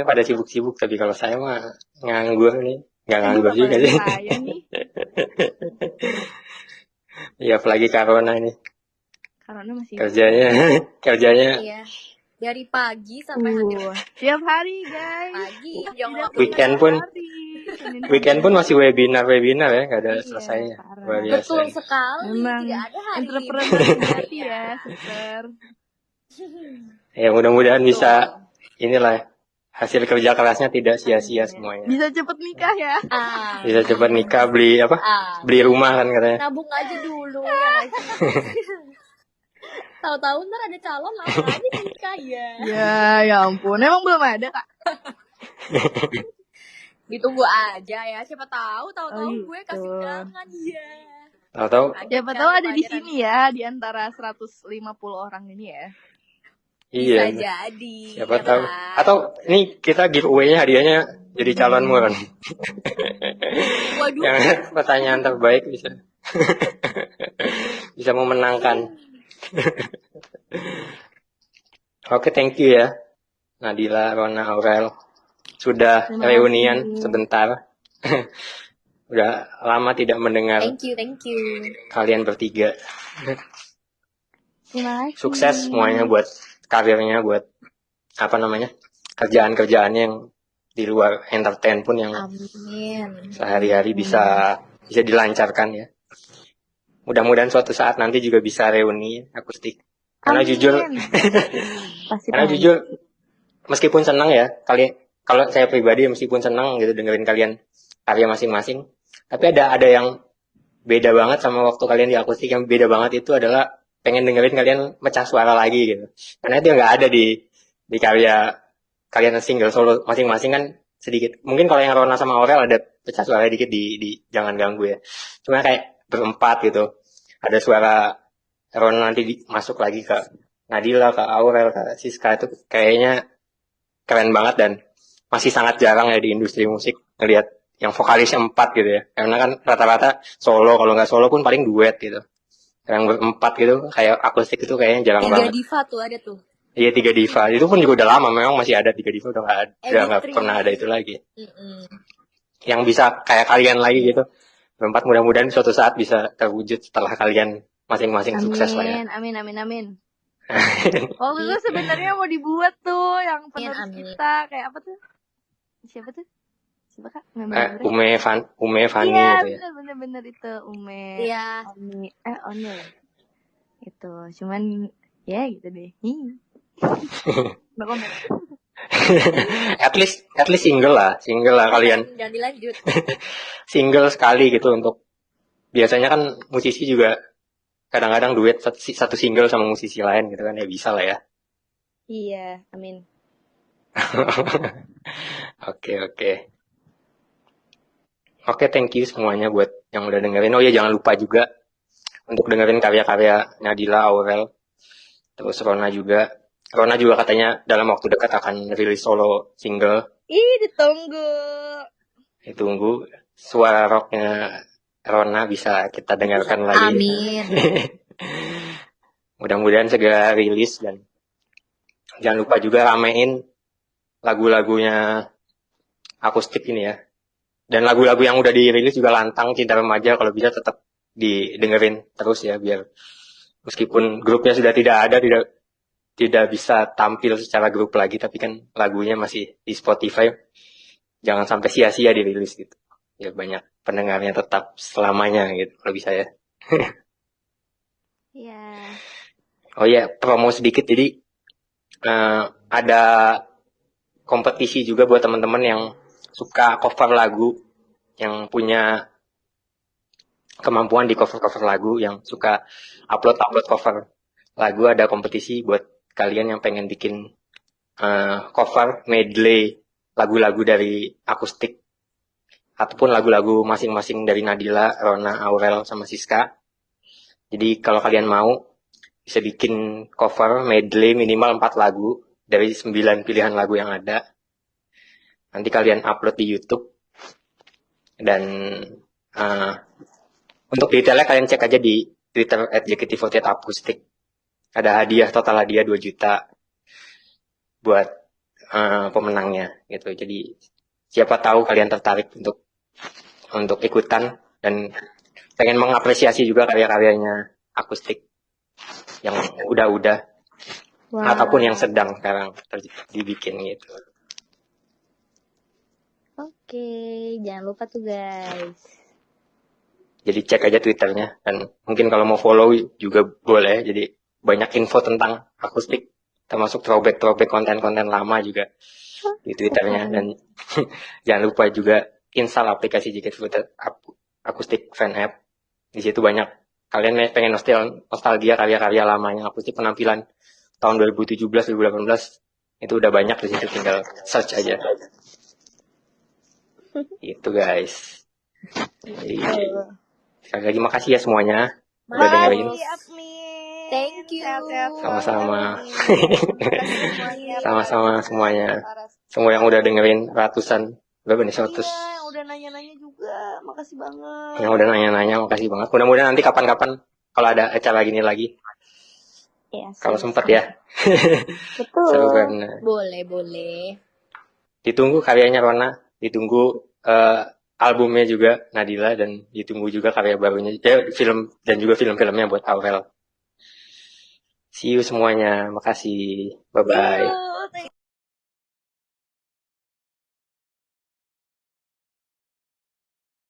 Pada sibuk-sibuk, tapi kalau saya mah nganggur nih. Nggak nganggur juga sih. Saya nih. Ya, apalagi Corona nih. Corona masih kerjanya. Iya. Dari pagi sampai hari. Tiap hari guys. Pagi. Weekend pun masih webinar ya, nggak ada selesainya. Luar biasa. Betul sekali. Memang tidak ada hari. entrepreneur sejati ya, sister. Ya, mudah-mudahan bisa inilah hasil kerja kerasnya tidak sia-sia semuanya. Bisa cepet nikah ya. Bisa cepet nikah, beli beli rumah kan katanya. Nabung aja dulu ya. Tahu-tahu ntar ada calon langsung aja nikah ya. Ya ampun, emang belum ada Kak. Ditunggu aja ya, siapa tahu gue kasih undangan ya. Tahu-tahu siapa tahu ada di sini ya, di antara 150 orang ini ya. Iya. Bisa jadi. Siapa tahu. Atau ini kita giveaway-nya hadiahnya jadi calonmu kan. Waduh. Yang pertanyaan terbaik bisa memenangkan. Oke, thank you ya Nadila, Rona, Aurel. Sudah reunian sebentar. Udah lama tidak mendengar. Thank you. Kalian bertiga. Terima kasih. Sukses semuanya buat karirnya, buat apa namanya, kerjaan-kerjaannya yang di luar entertain pun yang Amin. sehari-hari bisa dilancarkan ya. Mudah-mudahan suatu saat nanti juga bisa reuni akustik. Karena jujur, Amin. Pasti karena pengen. jujur meskipun senang ya, kalau saya pribadi meskipun senang gitu dengerin kalian karya masing-masing, tapi ada yang beda banget sama waktu kalian di akustik. Yang beda banget itu adalah pengen dengerin kalian mecah suara lagi gitu. Karena itu nggak ada di karya kalian single solo masing-masing kan sedikit. Mungkin kalau yang Rona sama Aurel ada pecah suara dikit di Jangan Ganggu ya. Cuma kayak berempat gitu. Ada suara Rona nanti masuk lagi ke Nadila, ke Aurel, ke Siska, itu kayaknya keren banget dan masih sangat jarang ya di industri musik ngelihat yang vokalisnya 4 gitu ya. Karena kan rata-rata solo, kalau nggak solo pun paling duet gitu. Yang berempat gitu kayak akustik itu kayaknya jarang 3 banget. diva tuh ada tuh. Iya 3 diva, itu pun juga udah lama, memang masih ada 3 diva, udah nggak pernah ada itu lagi. Yang bisa kayak kalian lagi gitu, berempat, mudah-mudahan suatu saat bisa terwujud setelah kalian masing-masing sukses lah ya. Amin. Waktu itu sebenarnya mau dibuat tuh yang penerus kita kayak apa tuh? Siapa tuh? Siapa Kak? Ume Fani iya, itu ya. bener itu Ume. Iya. Oni. Itu cuman ya gitu deh. at least single lah kalian. Jangan dilanjut. Single sekali gitu. Untuk biasanya kan musisi juga kadang-kadang duet satu single sama musisi lain gitu kan, ya bisa lah ya. Iya, amin. Oke, thank you semuanya buat yang udah dengerin. Oh ya, jangan lupa juga untuk dengerin karya-karya Nadila, Aurel, terus Rona juga. Rona juga katanya dalam waktu dekat akan rilis solo single. Ditunggu suara rocknya Rona bisa kita dengarkan lagi. Amin. Mudah-mudahan segera rilis, dan jangan lupa juga ramein lagu-lagunya akustik ini ya. Dan lagu-lagu yang udah dirilis juga Lantang, Cinta Remaja, kalau bisa tetap didengerin terus ya, biar meskipun grupnya sudah tidak bisa tampil secara grup lagi, tapi kan lagunya masih di Spotify, jangan sampai sia-sia dirilis gitu. Ya banyak pendengarnya tetap selamanya gitu kalau bisa ya. Iya. Oh ya, promo sedikit. Jadi ada kompetisi juga buat teman-teman yang suka cover lagu, yang punya kemampuan di cover lagu, yang suka upload cover lagu. Ada kompetisi buat kalian yang pengen bikin cover medley lagu-lagu dari akustik ataupun lagu-lagu masing-masing dari Nadila, Rona, Aurel, sama Siska. Jadi kalau kalian mau bisa bikin cover medley minimal 4 lagu dari 9 pilihan lagu yang ada. Nanti kalian upload di YouTube. Dan untuk detailnya kalian cek aja di Twitter @JKT48Acoustic. Ada hadiah, total hadiah 2 juta buat pemenangnya gitu. Jadi siapa tahu kalian tertarik untuk ikutan dan pengen mengapresiasi juga karya-karyanya akustik yang udah ataupun yang sedang sekarang dibikin gitu. Oke, jangan lupa tuh guys. Jadi cek aja Twitternya, dan mungkin kalau mau follow juga boleh. Jadi banyak info tentang akustik, termasuk throwback konten-konten lama juga di Twitternya. Dan jangan lupa juga install aplikasi JKT Acoustic Fan App. Di situ banyak kalian pengen nostalgia karya-karya lamanya akustik, penampilan tahun 2017, 2018 itu udah banyak di situ, tinggal search aja. Itu guys. Jadi sekali lagi makasih ya semuanya udah dengerin. Thank you. Sama-sama. Sama-sama semuanya. Semua yang udah dengerin ratusan, berapa nih, 100? Iya, yang udah nanya-nanya juga, makasih banget. Yang udah nanya-nanya, makasih banget. Mudah-mudahan nanti kapan-kapan kalau ada acara gini lagi. Ya, kalau sempat ya. Betul. Seru banget. Boleh. Ditunggu karyanya Rona, ditunggu albumnya juga Nadila, dan ditunggu juga karya barunya, film dan juga film-filmnya buat Aurel. See you semuanya. Makasih. Bye-bye. See you.